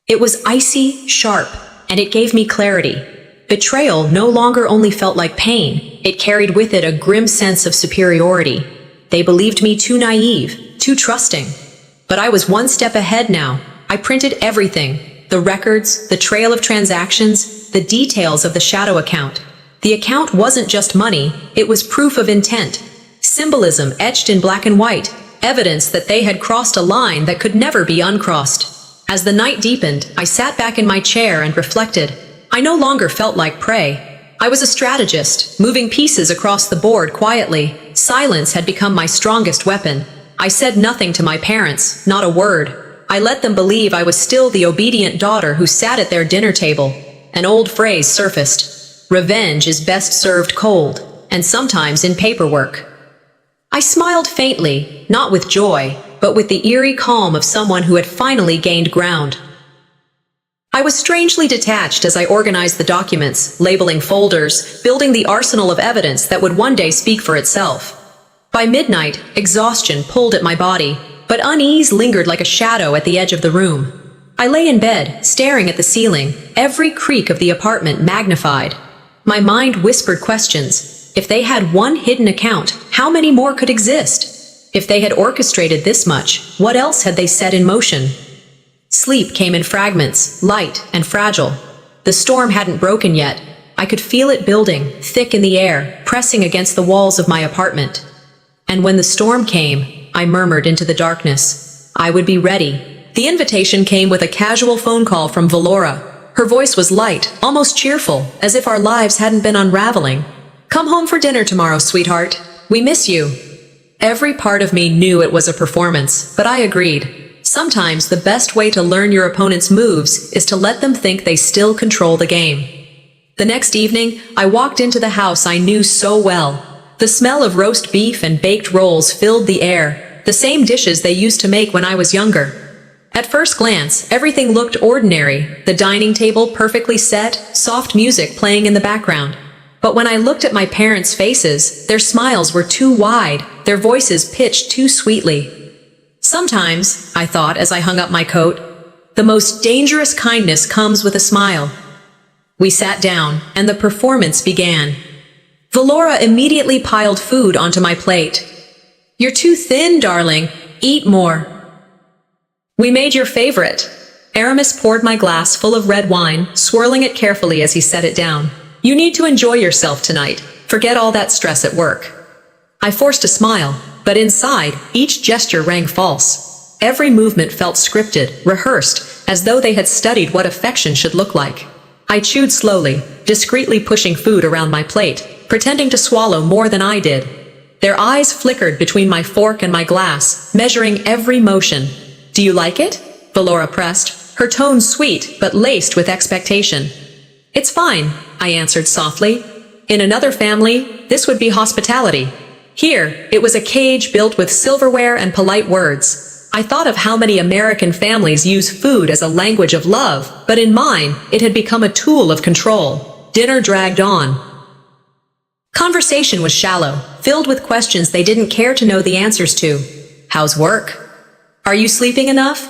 It was icy, sharp, and it gave me clarity. Betrayal no longer only felt like pain, it carried with it a grim sense of superiority. They believed me too naive, too trusting. But I was one step ahead now. I printed everything. The records, the trail of transactions, the details of the shadow account. The account wasn't just money, it was proof of intent. Symbolism etched in black and white, evidence that they had crossed a line that could never be uncrossed. As the night deepened, I sat back in my chair and reflected. I no longer felt like prey. I was a strategist, moving pieces across the board quietly. Silence had become my strongest weapon. I said nothing to my parents, not a word. I let them believe I was still the obedient daughter who sat at their dinner table. An old phrase surfaced. Revenge is best served cold, and sometimes in paperwork. I smiled faintly, not with joy, but with the eerie calm of someone who had finally gained ground. I was strangely detached as I organized the documents, labeling folders, building the arsenal of evidence that would one day speak for itself. By midnight, exhaustion pulled at my body, but unease lingered like a shadow at the edge of the room. I lay in bed, staring at the ceiling, every creak of the apartment magnified. My mind whispered questions. If they had one hidden account, how many more could exist? If they had orchestrated this much, what else had they set in motion? Sleep came in fragments, light and fragile. The storm hadn't broken yet. I could feel it building, thick in the air, pressing against the walls of my apartment. And when the storm came, I murmured into the darkness. I would be ready. The invitation came with a casual phone call from Valora. Her voice was light, almost cheerful, as if our lives hadn't been unraveling. Come home for dinner tomorrow, sweetheart. We miss you. Every part of me knew it was a performance, but I agreed. Sometimes the best way to learn your opponent's moves is to let them think they still control the game. The next evening, I walked into the house I knew so well. The smell of roast beef and baked rolls filled the air, the same dishes they used to make when I was younger. At first glance, everything looked ordinary, the dining table perfectly set, soft music playing in the background. But when I looked at my parents' faces, their smiles were too wide, their voices pitched too sweetly. Sometimes, I thought as I hung up my coat, the most dangerous kindness comes with a smile. We sat down, and the performance began. Valora immediately piled food onto my plate. You're too thin, darling. Eat more. We made your favorite. Aramis poured my glass full of red wine, swirling it carefully as he set it down. You need to enjoy yourself tonight. Forget all that stress at work. I forced a smile, but inside, each gesture rang false. Every movement felt scripted, rehearsed, as though they had studied what affection should look like. I chewed slowly, discreetly pushing food around my plate, pretending to swallow more than I did. Their eyes flickered between my fork and my glass, measuring every motion. Do you like it? Valora pressed, her tone sweet but laced with expectation. It's fine, I answered softly. In another family, this would be hospitality. Here, it was a cage built with silverware and polite words. I thought of how many American families use food as a language of love, but in mine, it had become a tool of control. Dinner dragged on. Conversation was shallow, filled with questions they didn't care to know the answers to. How's work? Are you sleeping enough?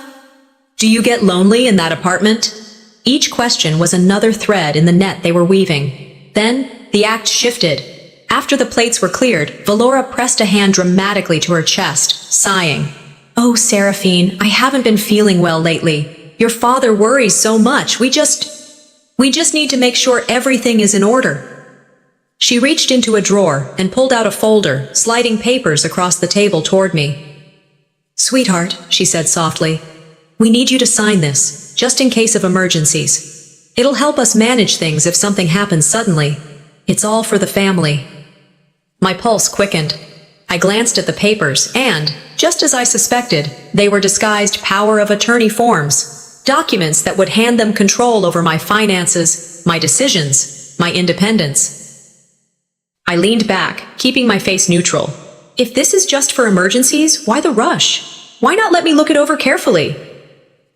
Do you get lonely in that apartment? Each question was another thread in the net they were weaving. Then, the act shifted. After the plates were cleared, Valora pressed a hand dramatically to her chest, sighing. Oh, Seraphine, I haven't been feeling well lately. Your father worries so much. We just need to make sure everything is in order. She reached into a drawer and pulled out a folder, sliding papers across the table toward me. Sweetheart, she said softly, we need you to sign this, just in case of emergencies. It'll help us manage things if something happens suddenly. It's all for the family. My pulse quickened. I glanced at the papers and, just as I suspected, they were disguised power of attorney forms. Documents that would hand them control over my finances, my decisions, my independence. I leaned back, keeping my face neutral. If this is just for emergencies, why the rush? Why not let me look it over carefully?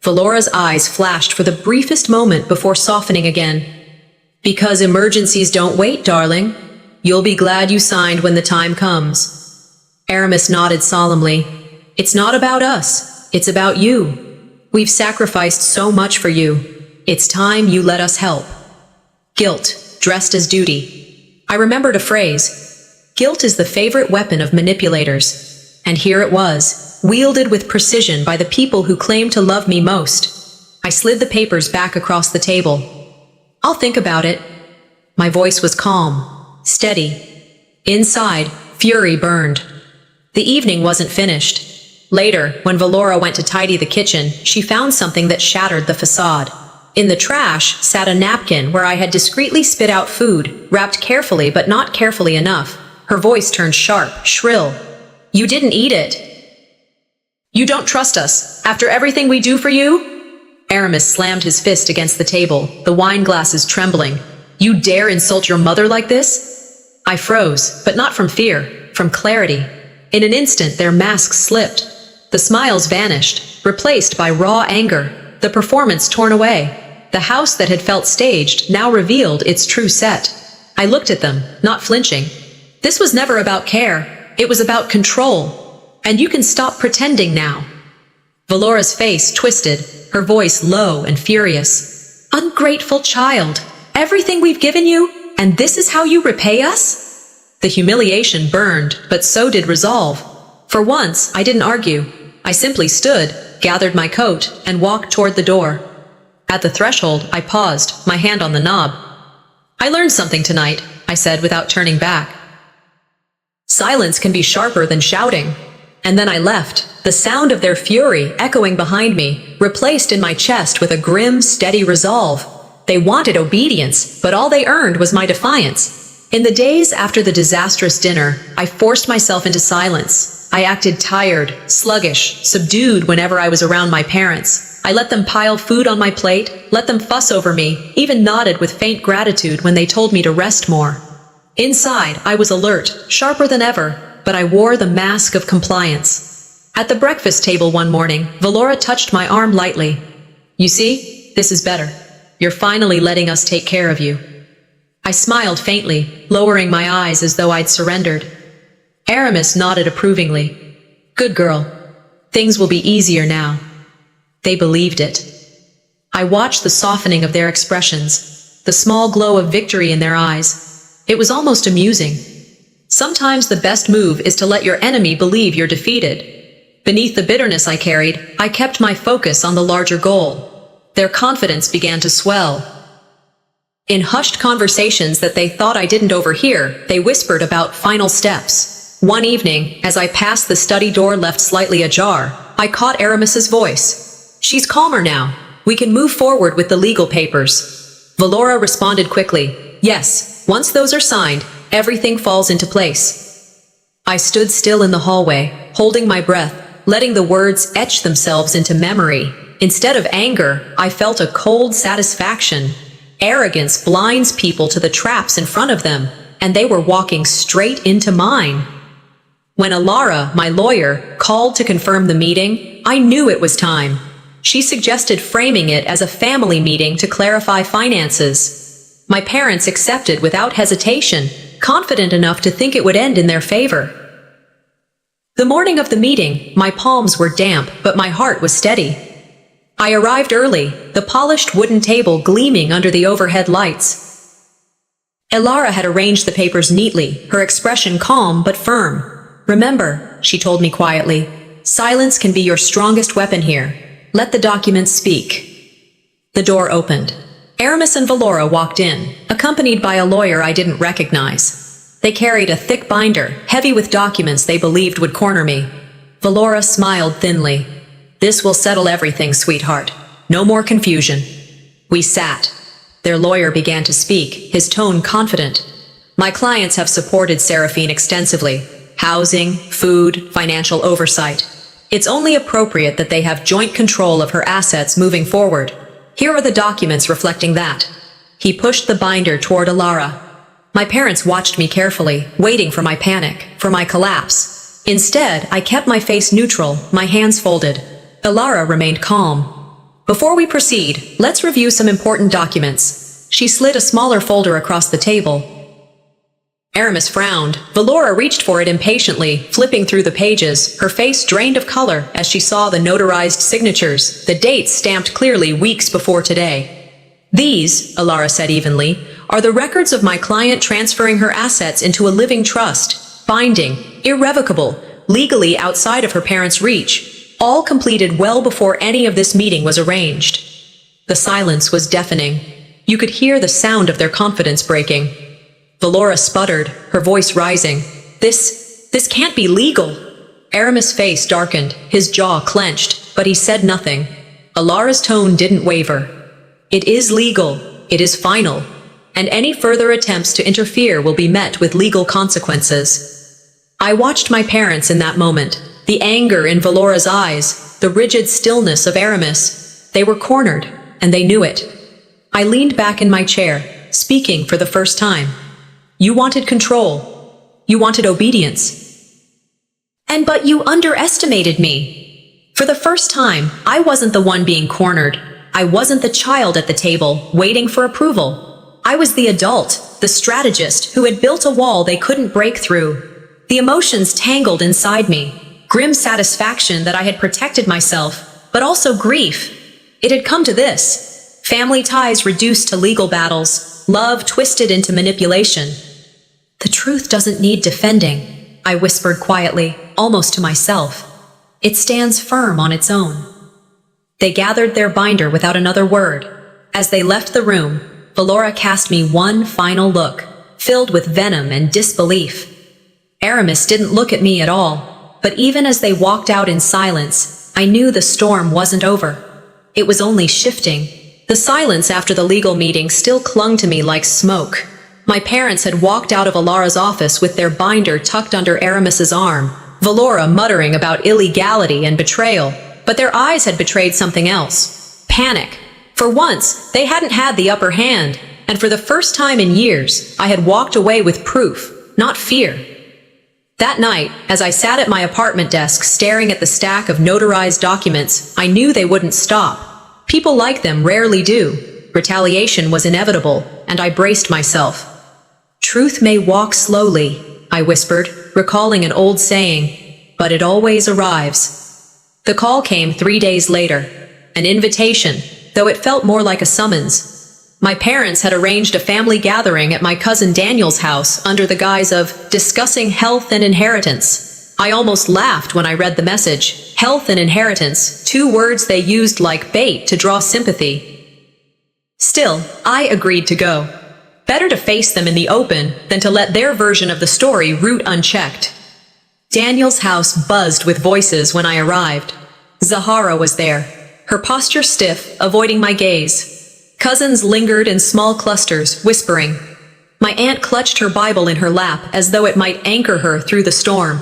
Valora's eyes flashed for the briefest moment before softening again. Because emergencies don't wait, darling. You'll be glad you signed when the time comes. Aramis nodded solemnly. It's not about us. It's about you. We've sacrificed so much for you. It's time you let us help. Guilt, dressed as duty. I remembered a phrase. Guilt is the favorite weapon of manipulators. And here it was, wielded with precision by the people who claimed to love me most. I slid the papers back across the table. I'll think about it. My voice was calm, steady. Inside, fury burned. The evening wasn't finished. Later, when Valora went to tidy the kitchen, she found something that shattered the facade. In the trash sat a napkin where I had discreetly spit out food, wrapped carefully but not carefully enough. Her voice turned sharp, shrill. You didn't eat it. You don't trust us, after everything we do for you? Aramis slammed his fist against the table, the wine glasses trembling. You dare insult your mother like this? I froze, but not from fear, from clarity. In an instant their masks slipped. The smiles vanished, replaced by raw anger, the performance torn away. The house that had felt staged now revealed its true set. I looked at them, not flinching. This was never about care, it was about control. And you can stop pretending now. Valora's face twisted, her voice low and furious. Ungrateful child, everything we've given you, and this is how you repay us? The humiliation burned, but so did resolve. For once, I didn't argue. I simply stood, gathered my coat, and walked toward the door. At the threshold, I paused, my hand on the knob. I learned something tonight, I said without turning back. Silence can be sharper than shouting. And then I left, the sound of their fury echoing behind me, replaced in my chest with a grim, steady resolve. They wanted obedience, but all they earned was my defiance. In the days after the disastrous dinner, I forced myself into silence. I acted tired, sluggish, subdued whenever I was around my parents. I let them pile food on my plate, let them fuss over me, even nodded with faint gratitude when they told me to rest more. Inside, I was alert, sharper than ever, but I wore the mask of compliance. At the breakfast table one morning, Valora touched my arm lightly. You see, this is better. You're finally letting us take care of you. I smiled faintly, lowering my eyes as though I'd surrendered. Aramis nodded approvingly. Good girl. Things will be easier now. They believed it. I watched the softening of their expressions, the small glow of victory in their eyes. It was almost amusing. Sometimes the best move is to let your enemy believe you're defeated. Beneath the bitterness I carried, I kept my focus on the larger goal. Their confidence began to swell. In hushed conversations that they thought I didn't overhear, they whispered about final steps. One evening, as I passed the study door left slightly ajar, I caught Aramis's voice. She's calmer now. We can move forward with the legal papers. Valora responded quickly. Yes, once those are signed, everything falls into place. I stood still in the hallway, holding my breath, letting the words etch themselves into memory. Instead of anger, I felt a cold satisfaction. Arrogance blinds people to the traps in front of them, and they were walking straight into mine. When Alara, my lawyer, called to confirm the meeting, I knew it was time. She suggested framing it as a family meeting to clarify finances. My parents accepted without hesitation, confident enough to think it would end in their favor. The morning of the meeting, my palms were damp, but my heart was steady. I arrived early, the polished wooden table gleaming under the overhead lights. Alara had arranged the papers neatly, her expression calm but firm. Remember, she told me quietly, silence can be your strongest weapon here. Let the documents speak. The door opened. Aramis and Valora walked in, accompanied by a lawyer I didn't recognize. They carried a thick binder, heavy with documents they believed would corner me. Valora smiled thinly. This will settle everything, sweetheart. No more confusion. We sat. Their lawyer began to speak, his tone confident. My clients have supported Seraphine extensively. Housing, food, financial oversight. It's only appropriate that they have joint control of her assets moving forward. Here are the documents reflecting that." He pushed the binder toward Alara. My parents watched me carefully, waiting for my panic, for my collapse. Instead, I kept my face neutral, my hands folded. Alara remained calm. "Before we proceed, let's review some important documents." She slid a smaller folder across the table. Aramis frowned. Valora reached for it impatiently, flipping through the pages, her face drained of color as she saw the notarized signatures, the dates stamped clearly weeks before today. "These," Alara said evenly, "are the records of my client transferring her assets into a living trust, binding, irrevocable, legally outside of her parents' reach, all completed well before any of this meeting was arranged." The silence was deafening. You could hear the sound of their confidence breaking. Valora sputtered, her voice rising. This can't be legal." Aramis' face darkened, his jaw clenched, but he said nothing. Alara's tone didn't waver. "It is legal. It is final. And any further attempts to interfere will be met with legal consequences." I watched my parents in that moment, the anger in Valora's eyes, the rigid stillness of Aramis. They were cornered, and they knew it. I leaned back in my chair, speaking for the first time. "You wanted control. You wanted obedience. But you underestimated me." For the first time, I wasn't the one being cornered. I wasn't the child at the table, waiting for approval. I was the adult, the strategist who had built a wall they couldn't break through. The emotions tangled inside me. Grim satisfaction that I had protected myself, but also grief. It had come to this. Family ties reduced to legal battles, love twisted into manipulation. "The truth doesn't need defending," I whispered quietly, almost to myself. "It stands firm on its own." They gathered their binder without another word. As they left the room, Valora cast me one final look, filled with venom and disbelief. Aramis didn't look at me at all, but even as they walked out in silence, I knew the storm wasn't over. It was only shifting. The silence after the legal meeting still clung to me like smoke. My parents had walked out of Alara's office with their binder tucked under Aramis's arm, Valora muttering about illegality and betrayal, but their eyes had betrayed something else. Panic. For once, they hadn't had the upper hand, and for the first time in years, I had walked away with proof, not fear. That night, as I sat at my apartment desk staring at the stack of notarized documents, I knew they wouldn't stop. People like them rarely do. Retaliation was inevitable, and I braced myself. "Truth may walk slowly," I whispered, recalling an old saying, "but it always arrives." The call came 3 days later. An invitation, though it felt more like a summons. My parents had arranged a family gathering at my cousin Daniel's house under the guise of discussing health and inheritance. I almost laughed when I read the message. Health and inheritance, 2 words they used like bait to draw sympathy. Still, I agreed to go. Better to face them in the open than to let their version of the story root unchecked. Daniel's house buzzed with voices when I arrived. Zahara was there, her posture stiff, avoiding my gaze. Cousins lingered in small clusters, whispering. My aunt clutched her Bible in her lap as though it might anchor her through the storm.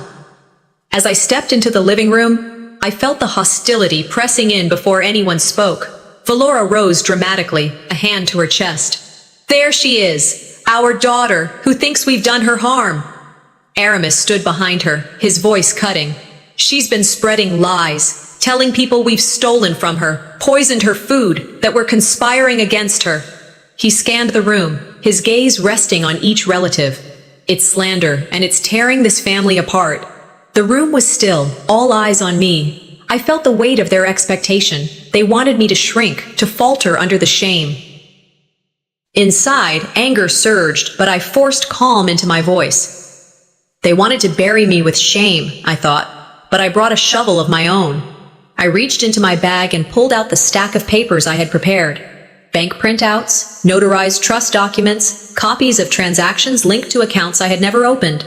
As I stepped into the living room, I felt the hostility pressing in before anyone spoke. Valora rose dramatically, a hand to her chest. "There she is, our daughter, who thinks we've done her harm." Aramis stood behind her, his voice cutting. "She's been spreading lies, telling people we've stolen from her, poisoned her food, that we're conspiring against her." He scanned the room, his gaze resting on each relative. "It's slander, and it's tearing this family apart." The room was still, all eyes on me. I felt the weight of their expectation. They wanted me to shrink, to falter under the shame. Inside, anger surged, but I forced calm into my voice. They wanted to bury me with shame, I thought, but I brought a shovel of my own. I reached into my bag and pulled out the stack of papers I had prepared. Bank printouts, notarized trust documents, copies of transactions linked to accounts I had never opened.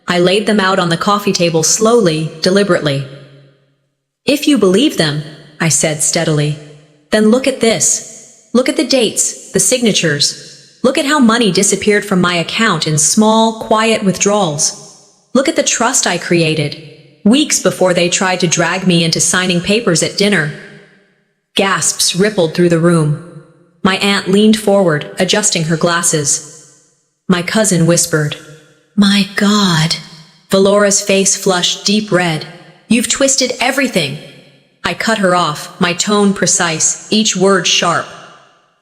I laid them out on the coffee table slowly, deliberately. "If you believe them," I said steadily, "then look at this. Look at the dates, the signatures. Look at how money disappeared from my account in small, quiet withdrawals. Look at the trust I created. weeks before they tried to drag me into signing papers at dinner. Gasps rippled through the room. My aunt leaned forward, adjusting her glasses. My cousin whispered, "My God." Valora's face flushed deep red. "You've twisted everything." I cut her off, my tone precise, each word sharp.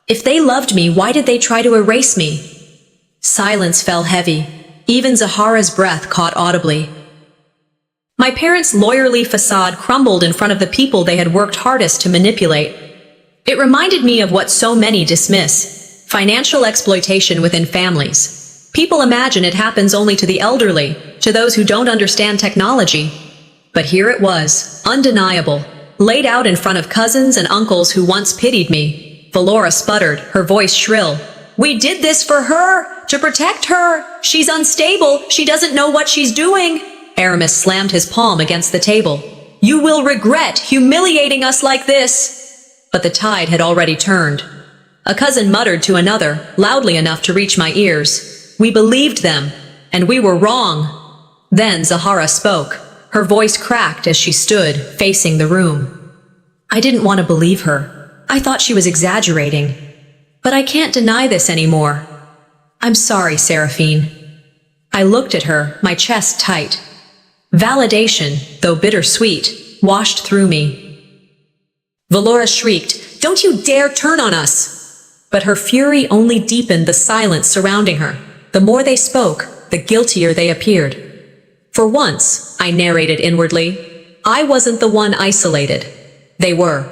"If they loved me, why did they try to erase me?" Silence fell heavy. Even Zahara's breath caught audibly. My parents' lawyerly facade crumbled in front of the people they had worked hardest to manipulate. It reminded me of what so many dismiss: financial exploitation within families. People imagine it happens only to the elderly, to those who don't understand technology. But here it was, undeniable, laid out in front of cousins and uncles who once pitied me. Valora sputtered, her voice shrill. "We did this for her, to protect her. She's unstable. She doesn't know what she's doing." Aramis slammed his palm against the table. "You will regret humiliating us like this." But the tide had already turned. A cousin muttered to another, loudly enough to reach my ears. "We believed them, and we were wrong." Then Zahara spoke. Her voice cracked as she stood, facing the room. I didn't want to believe her. I thought she was exaggerating. But I can't deny this anymore. "I'm sorry, Seraphine." I looked at her, my chest tight. Validation, though bittersweet, washed through me. Valora shrieked, "Don't you dare turn on us!" But her fury only deepened the silence surrounding her. The more they spoke, the guiltier they appeared. For once, I narrated inwardly, I wasn't the one isolated. They were.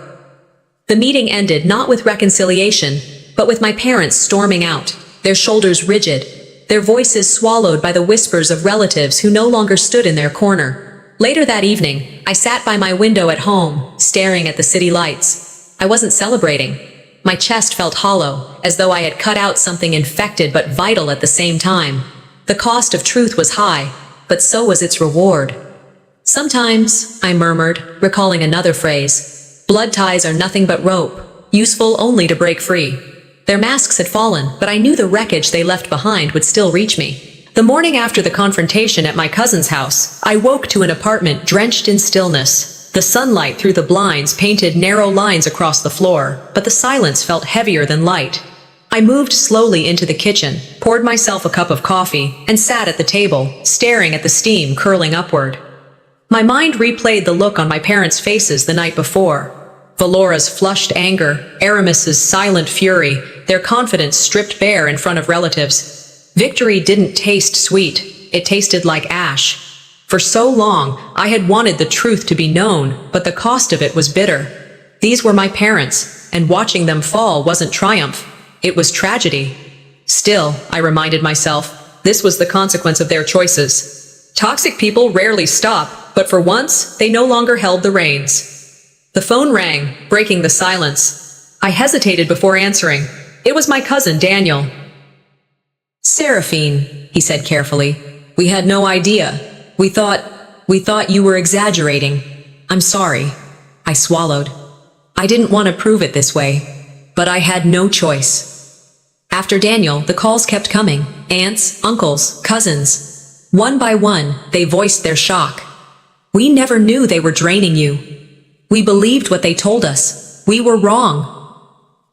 The meeting ended not with reconciliation, but with my parents storming out, their shoulders rigid, their voices swallowed by the whispers of relatives who no longer stood in their corner. Later that evening, I sat by my window at home, staring at the city lights. I wasn't celebrating. My chest felt hollow, as though I had cut out something infected but vital at the same time. The cost of truth was high, but so was its reward. "Sometimes," I murmured, recalling another phrase, "blood ties are nothing but rope, useful only to break free." Their masks had fallen, but I knew the wreckage they left behind would still reach me. The morning after the confrontation at my cousin's house, I woke to an apartment drenched in stillness. The sunlight through the blinds painted narrow lines across the floor, but the silence felt heavier than light. I moved slowly into the kitchen, poured myself a cup of coffee, and sat at the table, staring at the steam curling upward. My mind replayed the look on my parents' faces the night before. Valora's flushed anger, Aramis's silent fury, their confidence stripped bare in front of relatives. Victory didn't taste sweet, it tasted like ash. For so long, I had wanted the truth to be known, but the cost of it was bitter. These were my parents, and watching them fall wasn't triumph. It was tragedy. Still, I reminded myself, this was the consequence of their choices. Toxic people rarely stop, but for once, they no longer held the reins. The phone rang, breaking the silence. I hesitated before answering. It was my cousin Daniel. "Seraphine," he said carefully, "we had no idea. We thought you were exaggerating. I'm sorry." I swallowed. I didn't want to prove it this way, but I had no choice. After Daniel, the calls kept coming. Aunts, uncles, cousins. One by one, they voiced their shock. "We never knew they were draining you. We believed what they told us. We were wrong."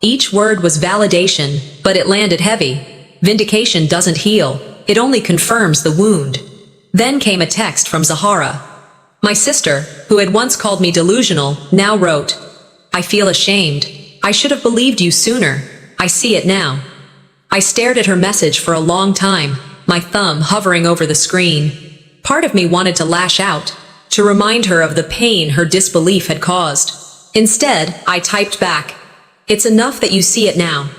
Each word was validation, but it landed heavy. Vindication doesn't heal. It only confirms the wound. Then came a text from Zahara. My sister, who had once called me delusional, now wrote, "I feel ashamed. I should have believed you sooner. I see it now." I stared at her message for a long time, my thumb hovering over the screen. Part of me wanted to lash out, to remind her of the pain her disbelief had caused. Instead, I typed back, "It's enough that you see it now."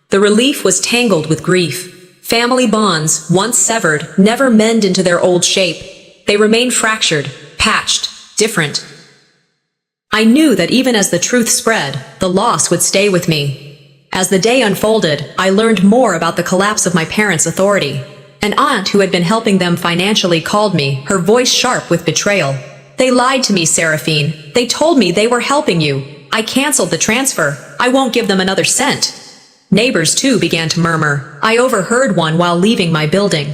The relief was tangled with grief. Family bonds, once severed, never mend into their old shape. They remain fractured, patched, different. I knew that even as the truth spread, the loss would stay with me. As the day unfolded, I learned more about the collapse of my parents' authority. An aunt who had been helping them financially called me, her voice sharp with betrayal. "They lied to me, Seraphine. They told me they were helping you. I canceled the transfer. I won't give them another cent." Neighbors, too, began to murmur. I overheard one while leaving my building.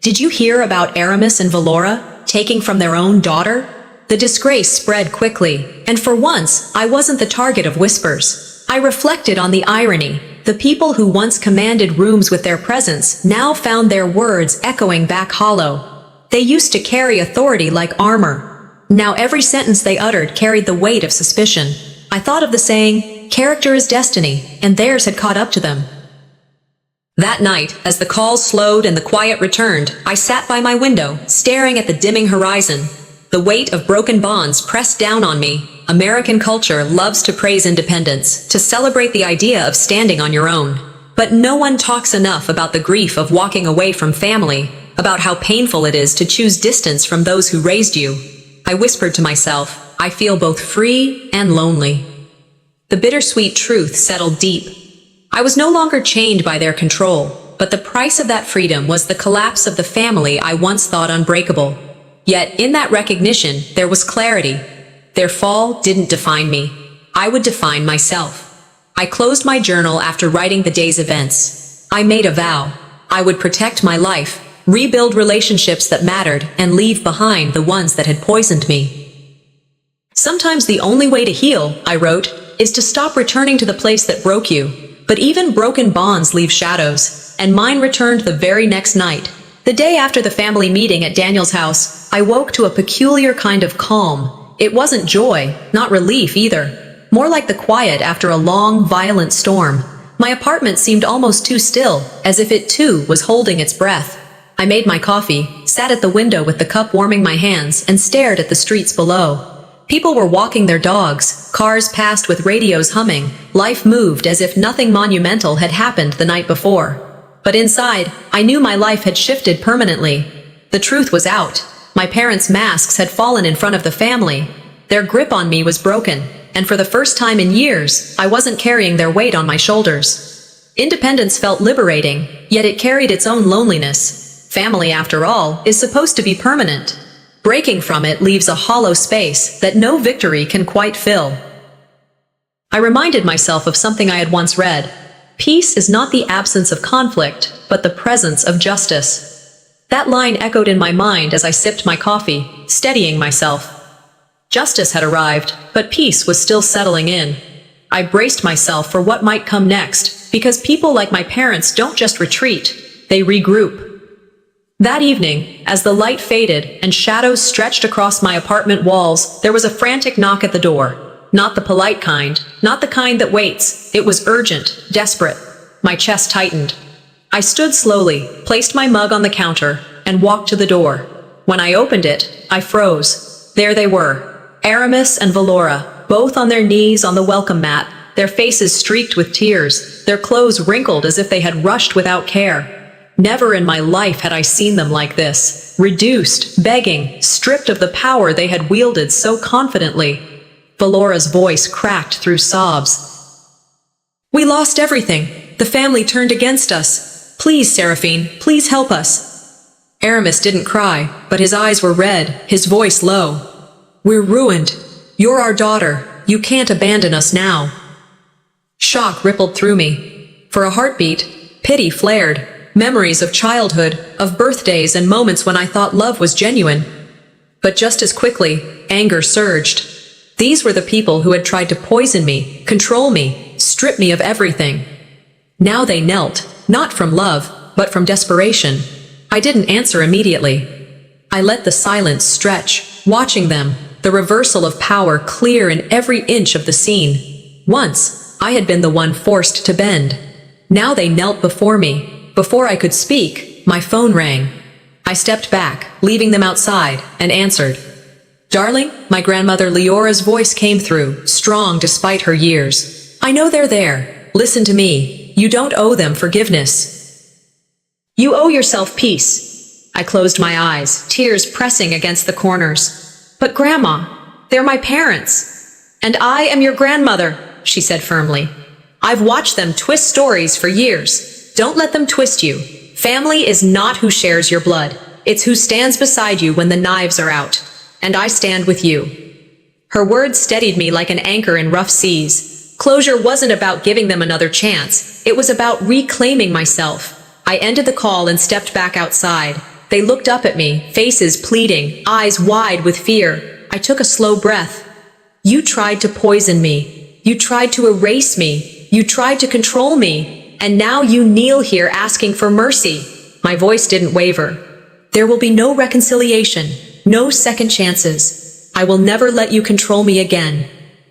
"Did you hear about Aramis and Valora? taking from their own daughter? The disgrace spread quickly, and for once, I wasn't the target of whispers. I reflected on the irony. The people who once commanded rooms with their presence now found their words echoing back hollow. They used to carry authority like armor. Now every sentence they uttered carried the weight of suspicion. I thought of the saying, "Character is destiny," and theirs had caught up to them. That night, as the calls slowed and the quiet returned, I sat by my window, staring at the dimming horizon. The weight of broken bonds pressed down on me. American culture loves to praise independence, to celebrate the idea of standing on your own. But no one talks enough about the grief of walking away from family, about how painful it is to choose distance from those who raised you. I whispered to myself, I feel both free and lonely. The bittersweet truth settled deep. I was no longer chained by their control, but the price of that freedom was the collapse of the family I once thought unbreakable. Yet, in that recognition, there was clarity. Their fall didn't define me. I would define myself. I closed my journal after writing the day's events. I made a vow. I would protect my life, rebuild relationships that mattered, and leave behind the ones that had poisoned me. Sometimes the only way to heal, I wrote, is to stop returning to the place that broke you. But even broken bonds leave shadows, and mine returned the very next night. The day after the family meeting at Daniel's house, I woke to a peculiar kind of calm. It wasn't joy, not relief either. More like the quiet after a long, violent storm. My apartment seemed almost too still, as if it too was holding its breath. I made my coffee, sat at the window with the cup warming my hands, and stared at the streets below. People were walking their dogs, cars passed with radios humming, life moved as if nothing monumental had happened the night before. But inside, I knew my life had shifted permanently. The truth was out. My parents' masks had fallen in front of the family. Their grip on me was broken, and for the first time in years, I wasn't carrying their weight on my shoulders. Independence felt liberating, yet it carried its own loneliness. Family, after all, is supposed to be permanent. Breaking from it leaves a hollow space that no victory can quite fill. I reminded myself of something I had once read. Peace is not the absence of conflict, but the presence of justice. That line echoed in my mind as I sipped my coffee, steadying myself. Justice had arrived, but peace was still settling in. I braced myself for what might come next, because people like my parents don't just retreat, they regroup. That evening, as the light faded and shadows stretched across my apartment walls, there was a frantic knock at the door. Not the polite kind, not the kind that waits. It was urgent, desperate. My chest tightened. I stood slowly, placed my mug on the counter, and walked to the door. When I opened it, I froze. There they were, Aramis and Valora, both on their knees on the welcome mat, their faces streaked with tears, their clothes wrinkled as if they had rushed without care. Never in my life had I seen them like this, reduced, begging, stripped of the power they had wielded so confidently. Valora's voice cracked through sobs. "We lost everything. The family turned against us. Please, Seraphine, please help us." Aramis didn't cry, but his eyes were red, his voice low. "We're ruined. You're our daughter. You can't abandon us now." Shock rippled through me. For a heartbeat, pity flared. Memories of childhood, of birthdays and moments when I thought love was genuine. But just as quickly, anger surged. These were the people who had tried to poison me, control me, strip me of everything. Now they knelt, not from love, but from desperation. I didn't answer immediately. I let the silence stretch, watching them, the reversal of power clear in every inch of the scene. Once, I had been the one forced to bend. Now they knelt before me. Before I could speak, my phone rang. I stepped back, leaving them outside, and answered. "Darling," my grandmother Leora's voice came through, strong despite her years. "I know they're there. Listen to me. You don't owe them forgiveness. You owe yourself peace." I closed my eyes, tears pressing against the corners. "But Grandma, they're my parents." "And I am your grandmother," she said firmly. "I've watched them twist stories for years. Don't let them twist you. Family is not who shares your blood. It's who stands beside you when the knives are out. And I stand with you." Her words steadied me like an anchor in rough seas. Closure wasn't about giving them another chance. It was about reclaiming myself. I ended the call and stepped back outside. They looked up at me, faces pleading, eyes wide with fear. I took a slow breath. You tried to poison me. You tried to erase me. You tried to control me. And now you kneel here asking for mercy. My voice didn't waver. There will be no reconciliation, no second chances. I will never let you control me again.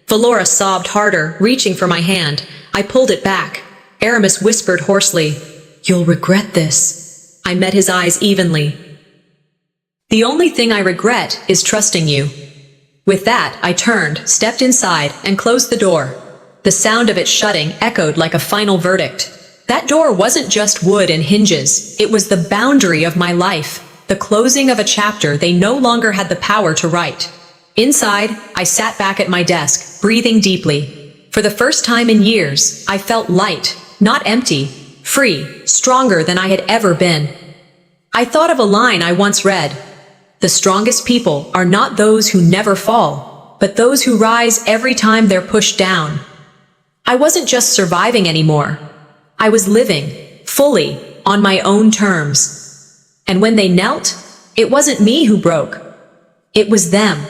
Valora sobbed harder, reaching for my hand. I pulled it back. Aramis whispered hoarsely, "You'll regret this." I met his eyes evenly. "The only thing I regret is trusting you." With that, I turned, stepped inside, and closed the door. The sound of it shutting echoed like a final verdict. That door wasn't just wood and hinges. It was the boundary of my life, the closing of a chapter they no longer had the power to write. Inside, I sat back at my desk, breathing deeply. For the first time in years, I felt light, not empty, free, stronger than I had ever been. I thought of a line I once read. The strongest people are not those who never fall, but those who rise every time they're pushed down. I wasn't just surviving anymore. I was living, fully, on my own terms. And when they knelt, it wasn't me who broke. It was them.